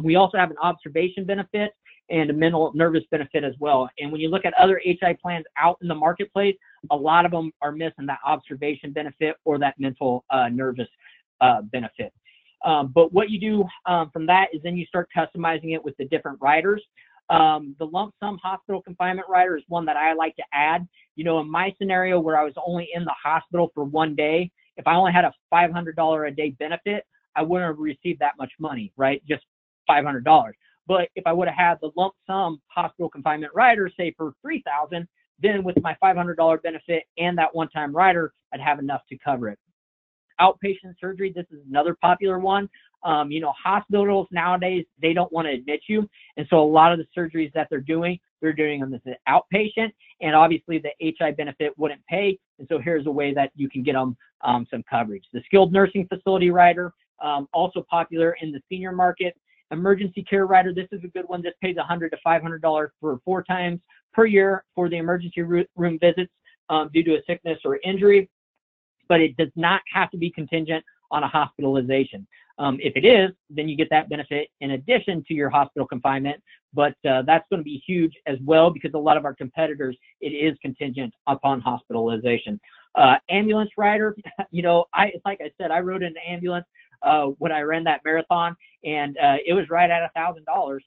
Speaker 2: We also have an observation benefit and a mental nervous benefit as well. And when you look at other HI plans out in the marketplace, a lot of them are missing that observation benefit or that mental nervous benefit. But what you do from that is then you start customizing it with the different riders. The lump sum hospital confinement rider is one that I like to add. In my scenario where I was only in the hospital for one day, if I only had a $500 a day benefit, I wouldn't have received that much money, right? Just $500. But if I would have had the lump sum hospital confinement rider, say for $3,000, then with my $500 benefit and that one-time rider, I'd have enough to cover it. Outpatient surgery, this is another popular one. Hospitals nowadays, they don't want to admit you. And so a lot of the surgeries that they're doing them as an outpatient. And obviously the HI benefit wouldn't pay. And so here's a way that you can get them some coverage. The skilled nursing facility rider, also popular in the senior market. Emergency care rider, this is a good one. This pays $100 to $500 for 4 times per year for the emergency room visits due to a sickness or injury. But it does not have to be contingent on a hospitalization. If it is, then you get that benefit in addition to your hospital confinement, but that's going to be huge as well because a lot of our competitors, it is contingent upon hospitalization. Ambulance rider, like I said, I rode in an ambulance when I ran that marathon, and it was right at $1,000,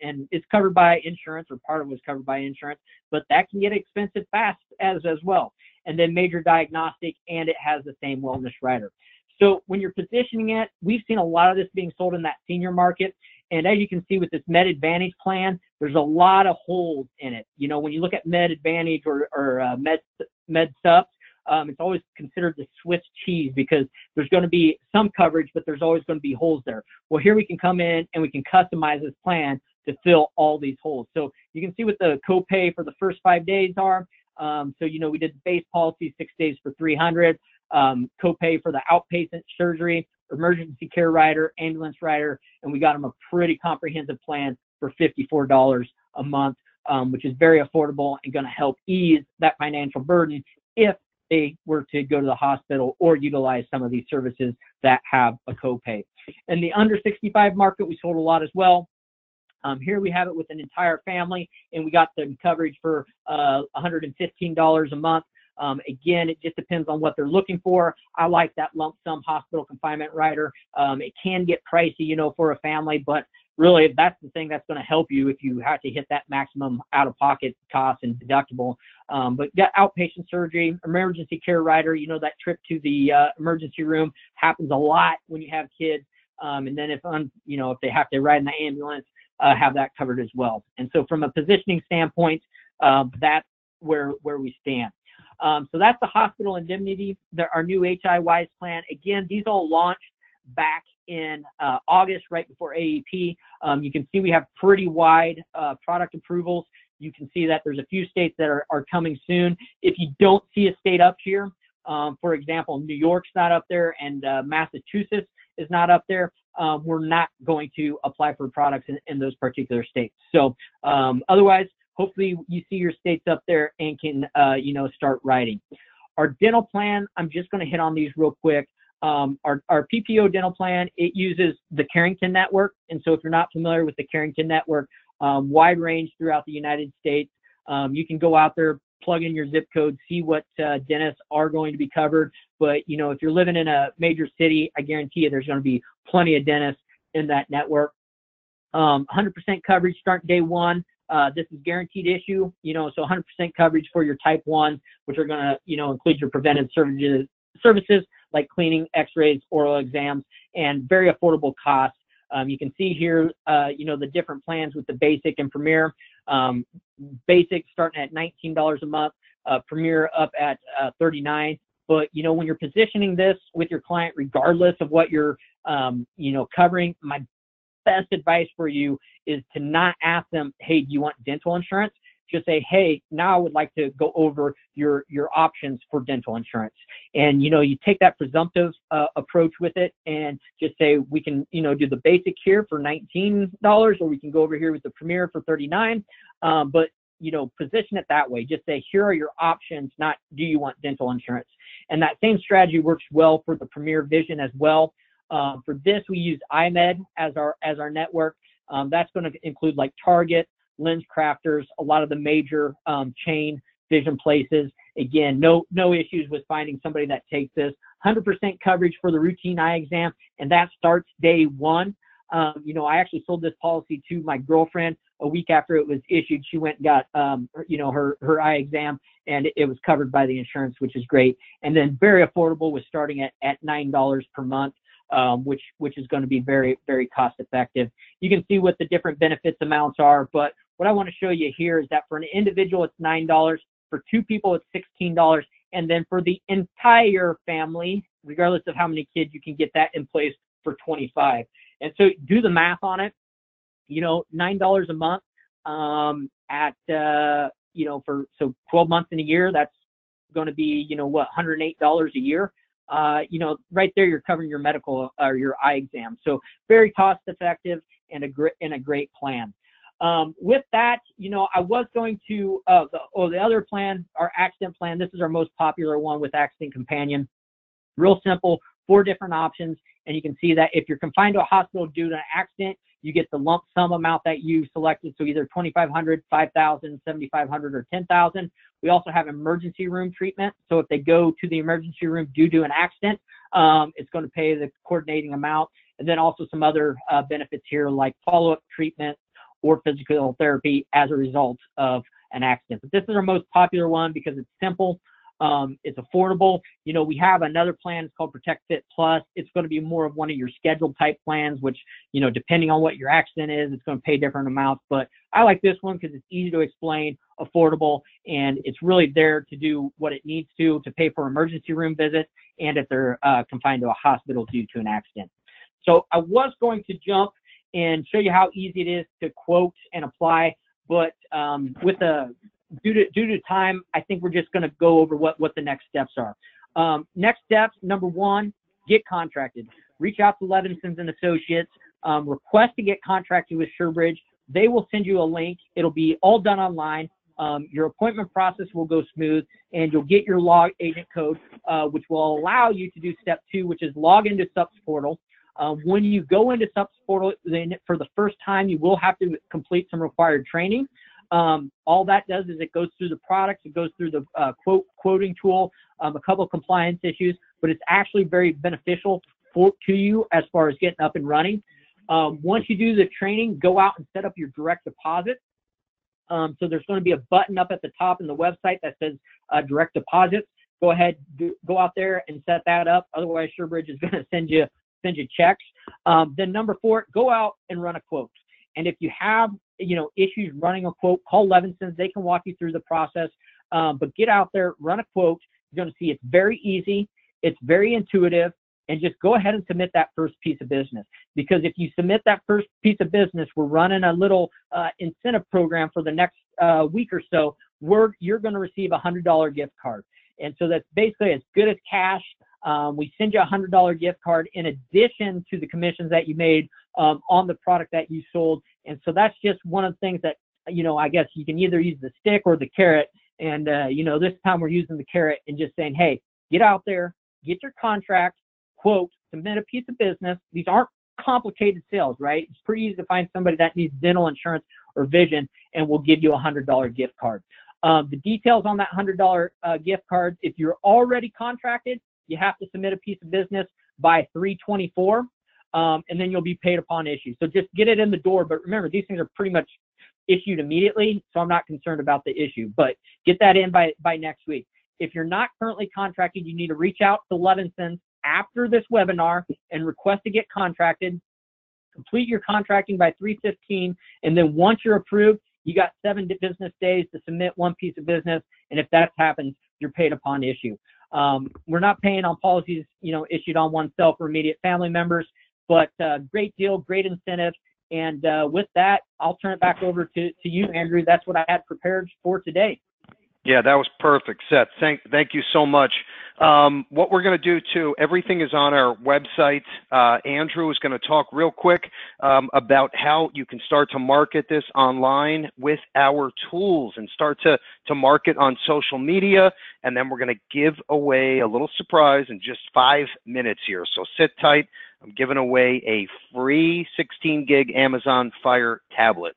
Speaker 2: and it's covered by insurance, or part of it was covered by insurance, but that can get expensive fast as well. and then major diagnostic, and it has the same wellness rider. So when you're positioning it, we've seen a lot of this being sold in that senior market. And as you can see with this Med Advantage plan, there's a lot of holes in it. You know, when you look at Med Advantage or Med Subs, it's always considered the Swiss cheese because there's going to be some coverage, but there's always going to be holes there. Well, here we can come in and we can customize this plan to fill all these holes. So you can see what the copay for the first 5 days are. So, you know, we did the base policy 6 days for $300, copay for the outpatient surgery, emergency care rider, ambulance rider, and we got them a pretty comprehensive plan for $54 a month, which is very affordable and going to help ease that financial burden if they were to go to the hospital or utilize some of these services that have a copay. In the under 65 market, we sold a lot as well. Here we have it with an entire family, and we got the coverage for $115 a month. Again, it just depends on what they're looking for. I like that lump sum hospital confinement rider. It can get pricey, you know, for a family, but really that's the thing that's going to help you if you have to hit that maximum out-of-pocket cost and deductible. But got outpatient surgery, emergency care rider, you know, that trip to the emergency room happens a lot when you have kids. And then if they have to ride in the ambulance, have that covered as well. And so from a positioning standpoint, that's where we stand. So that's the hospital indemnity, our new HIWise plan. Again, these all launched back in August, right before AEP. You can see we have pretty wide product approvals. You can see that there's a few states that are coming soon. If you don't see a state up here, for example, New York's not up there and Massachusetts is not up there, we're not going to apply for products in those particular states. So otherwise, hopefully you see your states up there and can, start writing. Our dental plan, I'm just going to hit on these real quick. Our PPO dental plan, it uses the Carrington network. And so if you're not familiar with the Carrington network, wide range throughout the United States, you can go out there, plug in your zip code, see what dentists are going to be covered. But, you know, if you're living in a major city, I guarantee you there's going to be plenty of dentists in that network. 100% coverage starting day one. This is guaranteed issue, so 100% coverage for your type 1s, which are going to, include your preventive services like cleaning, x-rays, oral exams, and very affordable costs. You can see here, the different plans with the basic and premier. Basic starting at $19 a month, premier up at $39. But, when you're positioning this with your client, regardless of what you're, covering, my best advice for you is to not ask them, hey, do you want dental insurance? Just say, hey, now I would like to go over your options for dental insurance. And, you take that presumptive approach with it and just say, we can, do the basic here for $19, or we can go over here with the premier for $39. But, position it that way. Just say, here are your options, not do you want dental insurance? And that same strategy works well for the Premier Vision as well. For this, we use iMed as our network. That's going to include like Target, Lens Crafters, a lot of the major chain vision places. Again, no issues with finding somebody that takes this. 100% coverage for the routine eye exam, and that starts day one. I actually sold this policy to my girlfriend a week after it was issued. She went and got, her eye exam, and it was covered by the insurance, which is great. And then very affordable with starting at $9 per month. Which is going to be very, very cost effective. You can see what the different benefits amounts are, but what I want to show you here is that for an individual, it's $9. For two people, it's $16. And then for the entire family, regardless of how many kids, you can get that in place for $25. And so do the math on it, $9 a month, for 12 months in a year, that's going to be, $108 a year. Right there, you're covering your medical or your eye exam. So very cost effective and a great plan. With that, I was going to, the other plan, our accident plan. This is our most popular one with Accident Companion. Real simple, 4 different options. And you can see that if you're confined to a hospital due to an accident, you get the lump sum amount that you selected. So either $2,500, $5,000, $7,500, or $10,000. We also have emergency room treatment. So if they go to the emergency room due to an accident, it's going to pay the coordinating amount. And then also some other benefits here like follow-up treatment or physical therapy as a result of an accident. But this is our most popular one because it's simple. It's affordable. You know, we have another plan. It's called Protect Fit Plus. It's going to be more of one of your scheduled type plans, which, you know, depending on what your accident is, it's going to pay different amounts. But I like this one because it's easy to explain, affordable, and it's really there to do what it needs to pay for emergency room visits and if they're confined to a hospital due to an accident. So I was going to jump and show you how easy it is to quote and apply, but due to time, I think we're just going to go over what the next steps are. Next steps, number one, get contracted. Reach out to Levinson and Associates. Request to get contracted with SureBridge. They will send you a link. It'll be all done online. Your appointment process will go smooth, and you'll get your log agent code, which will allow you to do step 2, which is log into SUPS portal. When you go into SUPS portal, then for the first time, you will have to complete some required training. All that does is it goes through the products, it goes through the quoting tool, a couple of compliance issues, but it's actually very beneficial to you as far as getting up and running. Once you do the training, go out and set up your direct deposit. So there's going to be a button up at the top in the website that says direct deposits. Go ahead, go out there and set that up. Otherwise, SureBridge is going to send you checks. Then number 4, go out and run a quote. And if you have, you know, issues running a quote, call Levinson's. They can walk you through the process. But get out there, run a quote. You're going to see it's very easy. It's very intuitive. And just go ahead and submit that first piece of business. Because if you submit that first piece of business, we're running a little incentive program for the next week or so, where you're going to receive a $100 gift card. And so that's basically as good as cash. We send you a $100 gift card in addition to the commissions that you made on the product that you sold. And so that's just one of the things that, you know, I guess you can either use the stick or the carrot. And, you know, this time we're using the carrot and just saying, hey, get out there, get your contract, quote, submit a piece of business. These aren't complicated sales, right? It's pretty easy to find somebody that needs dental insurance or vision, and we'll give you a $100 gift card. The details on that $100 gift card, if you're already contracted, you have to submit a piece of business by 3/24, and then you'll be paid upon issue. So just get it in the door. But remember, these things are pretty much issued immediately, so I'm not concerned about the issue. But get that in by next week. If you're not currently contracted, you need to reach out to Levinson after this webinar and request to get contracted. Complete your contracting by 3/15, and then once you're approved, you got 7 business days to submit one piece of business, and if that happens, you're paid upon issue. We're not paying on policies, you know, issued on oneself or immediate family members, but great deal, great incentive. And with that, I'll turn it back over to you, Andrew. That's what I had prepared for today.
Speaker 1: Yeah, that was perfect, Seth. Thank you so much. What we're going to do, too, everything is on our website. Andrew is going to talk real quick about how you can start to market this online with our tools and start to market on social media. And then we're going to give away a little surprise in just 5 minutes here. So sit tight. I'm giving away a free 16-gig Amazon Fire tablet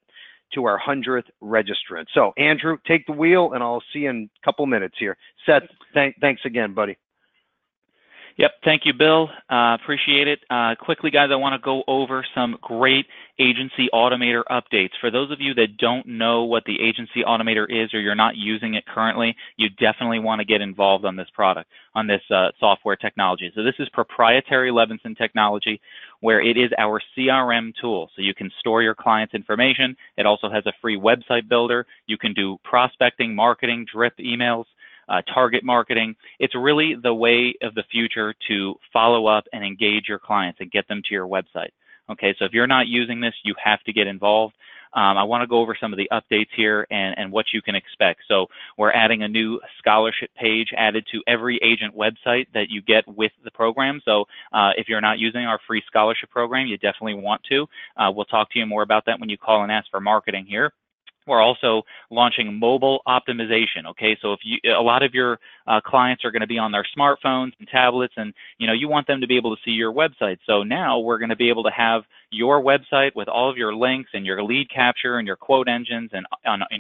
Speaker 1: to our 100th registrant. So, Andrew, take the wheel, and I'll see you in a couple minutes here. Seth, thanks again, buddy.
Speaker 3: Yep, thank you, Bill. Appreciate it. Quickly, guys, I want to go over some great Agency Automator updates. For those of you that don't know what the Agency Automator is or you're not using it currently, you definitely want to get involved on this product, on this software technology. So this is proprietary Levinson technology where it is our CRM tool. So you can store your client's information. It also has a free website builder. You can do prospecting, marketing, drip emails, target marketing. It's really the way of the future to follow up and engage your clients and get them to your website. Okay, so if you're not using this, you have to get involved. I want to go over some of the updates here and what you can expect. So we're adding a new scholarship page added to every agent website that you get with the program. So if you're not using our free scholarship program, you definitely want to. We'll talk to you more about that when you call and ask for marketing here. We're also launching mobile optimization. Okay, so if a lot of your clients are going to be on their smartphones and tablets, and you want them to be able to see your website. So now we're going to be able to have your website with all of your links and your lead capture and your quote engines and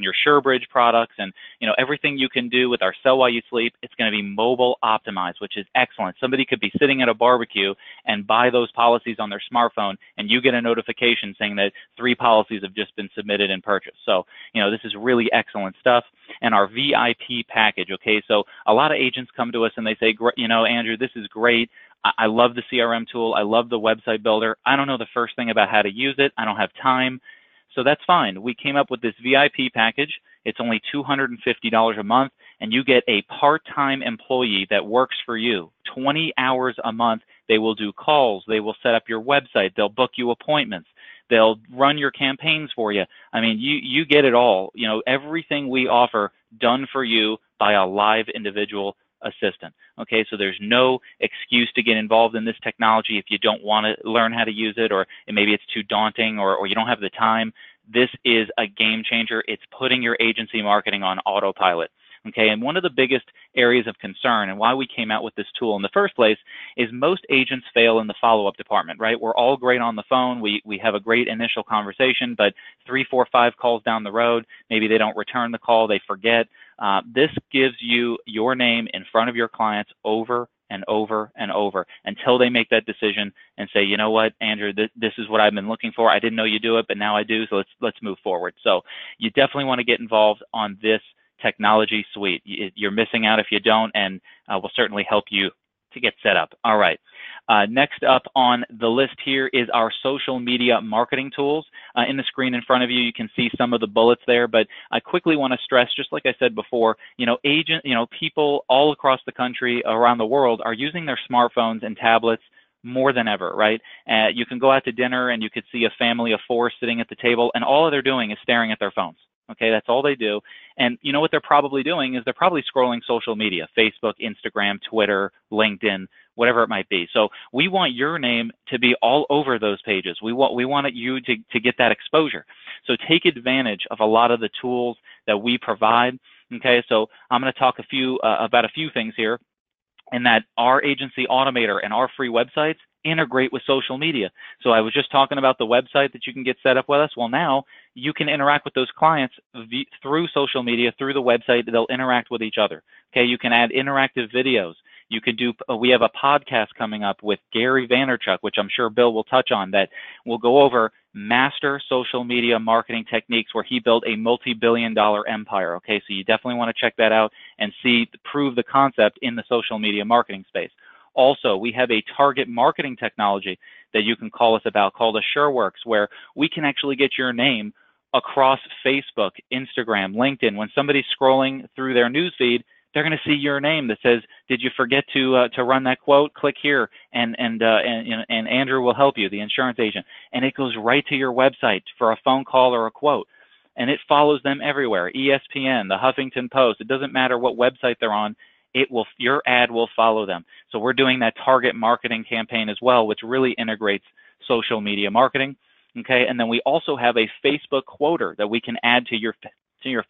Speaker 3: your SureBridge products and everything you can do with our Sell While You Sleep. It's going to be mobile optimized, which is excellent. Somebody could be sitting at a barbecue and buy those policies on their smartphone, and you get a notification saying that 3 policies have just been submitted and purchased. So this is really excellent stuff. and our VIP package, okay? So a lot of agents come to us and they say, Andrew, this is great. I love the CRM tool. I love the website builder. I don't know the first thing about how to use it. I don't have time. So that's fine. We came up with this VIP package. It's only $250 a month, and you get a part-time employee that works for you 20 hours a month. They will do calls. They will set up your website. They'll book you appointments. They'll run your campaigns for you. I mean, you get it all. Everything we offer done for you by a live individual assistant. Okay, so there's no excuse to get involved in this technology if you don't want to learn how to use it, or maybe it's too daunting, or you don't have the time. This is a game changer. It's putting your agency marketing on autopilot. Okay, and one of the biggest areas of concern and why we came out with this tool in the first place is most agents fail in the follow-up department, right? We're all great on the phone. We have a great initial conversation, but 3, 4, 5 calls down the road, maybe they don't return the call, they forget. This gives you your name in front of your clients over and over and over until they make that decision and say, you know what, Andrew, this is what I've been looking for. I didn't know you do it, but now I do, so let's move forward. So you definitely want to get involved on this technology suite. You're missing out if you don't, and we'll certainly help you to get set up. All right. Next up on the list here is our social media marketing tools. In the screen in front of you, you can see some of the bullets there, but I quickly want to stress, just like I said before, people all across the country, around the world, are using their smartphones and tablets more than ever, right? You can go out to dinner and you could see a family of 4 sitting at the table, and all they're doing is staring at their phones. Okay, that's all they do. And you know what they're probably doing is they're probably scrolling social media, Facebook, Instagram, Twitter, LinkedIn, whatever it might be. So we want your name to be all over those pages. We want you to get that exposure. So take advantage of a lot of the tools that we provide. Okay, so I'm going to talk about a few things here, and that our agency automator and our free websites integrate with social media. So I was just talking about the website that you can get set up with us. Well, now you can interact with those clients through social media, through the website. They'll interact with each other. Okay, you can add interactive videos. You could we have a podcast coming up with Gary Vaynerchuk, which I'm sure Bill will touch on, that will go over master social media marketing techniques, where he built a multi-billion-dollar empire. Okay, so you definitely want to check that out and prove the concept in the social media marketing space. Also, we have a target marketing technology that you can call us about called AssureWorks, where we can actually get your name across Facebook, Instagram, LinkedIn. When somebody's scrolling through their newsfeed, they're going to see your name that says, "Did you forget to run that quote? Click here, and Andrew will help you, the insurance agent." And it goes right to your website for a phone call or a quote, and it follows them everywhere. ESPN, the Huffington Post. It doesn't matter what website they're on. Your ad will follow them. So we're doing that target marketing campaign as well, which really integrates social media marketing. Okay, and then we also have a Facebook quoter that we can add to your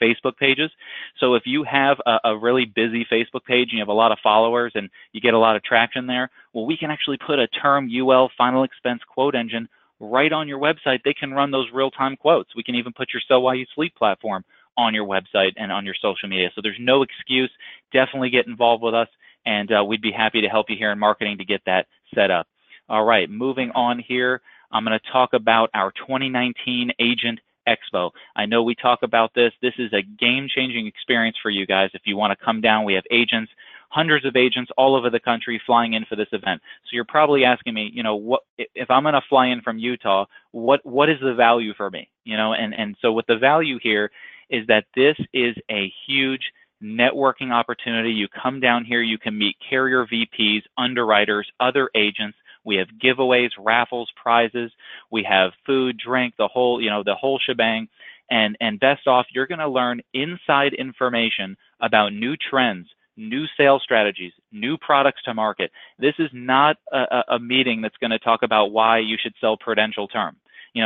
Speaker 3: Facebook pages. So if you have a really busy Facebook page and you have a lot of followers and you get a lot of traction there, well, we can actually put a term UL final expense quote engine right on your website. They can run those real-time quotes. We can even put your Sell While You Sleep platform on your website and on your social media. So there's no excuse. Definitely get involved with us, and we'd be happy to help you here in marketing to get that set up. All right, moving on here, I'm going to talk about our 2019 Agent Expo. I know we talk about this. This is a game-changing experience for you guys. If you want to come down, we have agents, hundreds of agents all over the country flying in for this event. So you're probably asking me, what if I'm going to fly in from Utah, what is the value for me? And so what the value here is that this is a huge networking opportunity. You come down here, you can meet carrier VPs, underwriters, other agents. We have giveaways, raffles, prizes. We have food, drink, the whole shebang. And best off, you're going to learn inside information about new trends, new sales strategies, new products to market. This is not a meeting that's going to talk about why you should sell Prudential Term.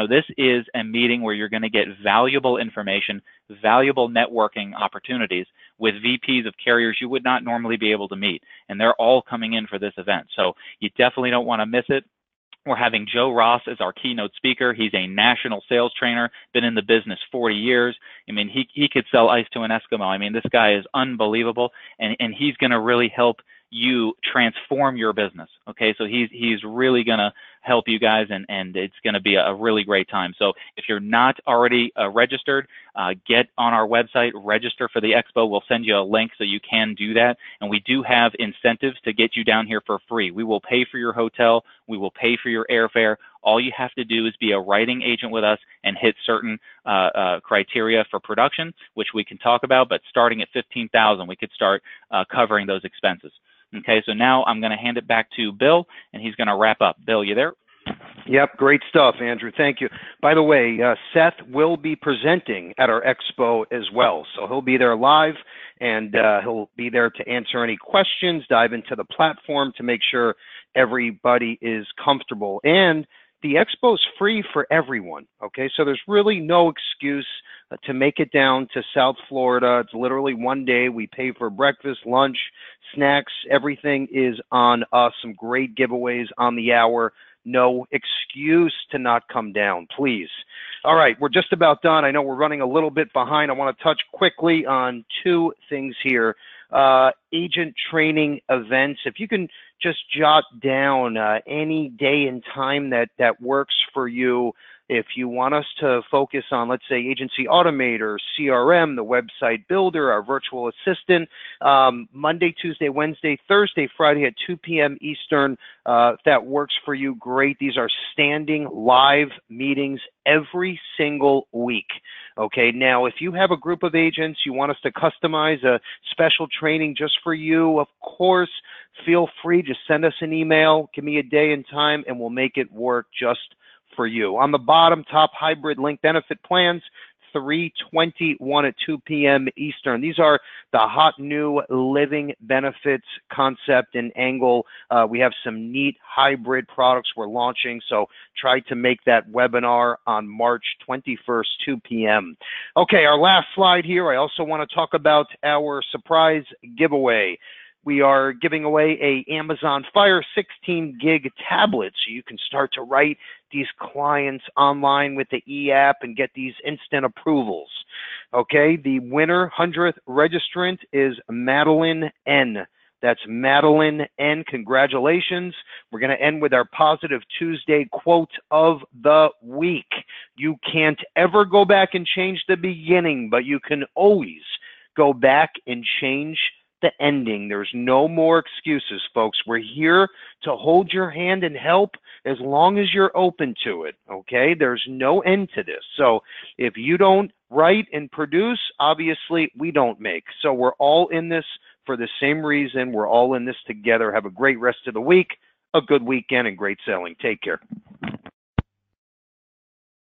Speaker 3: This is a meeting where you're going to get valuable information, valuable networking opportunities with VPs of carriers you would not normally be able to meet. And they're all coming in for this event. So you definitely don't want to miss it. We're having Joe Ross as our keynote speaker. He's a national sales trainer, been in the business 40 years. I mean, he could sell ice to an Eskimo. I mean, this guy is unbelievable, and he's going to really help you transform your business. Okay, so he's really going to help you guys, and it's going to be a really great time. So if you're not already registered, get on our website, register for the expo. We'll send you a link so you can do that. And we do have incentives to get you down here for free. We will pay for your hotel. We will pay for your airfare. All you have to do is be a writing agent with us and hit certain criteria for production, which we can talk about. But starting at $15,000, we could start covering those expenses. Okay, so now I'm going to hand it back to Bill, and he's going to wrap up. Bill, you there?
Speaker 1: Yep, great stuff, Andrew. Thank you. By the way, Seth will be presenting at our expo as well. So he'll be there live, and he'll be there to answer any questions, dive into the platform to make sure everybody is comfortable. And the expo is free for everyone, okay? So there's really no excuse to make it down to South Florida. It's literally one day. We pay for breakfast, lunch, snacks. Everything is on us. Some great giveaways on the hour. No excuse to not come down, please. All right, we're just about done. I know we're running a little bit behind. I want to touch quickly on two things here. Agent training events. If you can just jot down any day and time that works for you. If you want us to focus on, let's say, Agency Automator, CRM, the website builder, our virtual assistant, Monday, Tuesday, Wednesday, Thursday, Friday at 2 p.m. Eastern, if that works for you, great. These are standing live meetings every single week. Okay, now if you have a group of agents, you want us to customize a special training just for you, of course, feel free. Just send us an email, give me a day and time, and we'll make it work just for you. On the bottom, top hybrid link benefit plans, 3/21 at 2 p.m. Eastern. These are the hot new living benefits concept and angle. We have some neat hybrid products we're launching, so try to make that webinar on March 21st, 2 p.m. Okay, our last slide here. I also want to talk about our surprise giveaway. We are giving away a Amazon Fire 16 gig tablet, so you can start to write these clients online with the e-app and get these instant approvals. Okay, the winner 100th registrant is Madeline N. That's Madeline N. Congratulations. We're going to end with our Positive Tuesday quote of the week. You can't ever go back and change the beginning, but you can always go back and change the ending. There's no more excuses, folks. We're here to hold your hand and help as long as you're open to it, okay? There's no end to this. So if you don't write and produce, obviously we don't make. So we're all in this for the same reason. We're all in this together. Have a great rest of the week, a good weekend, and great selling. Take care.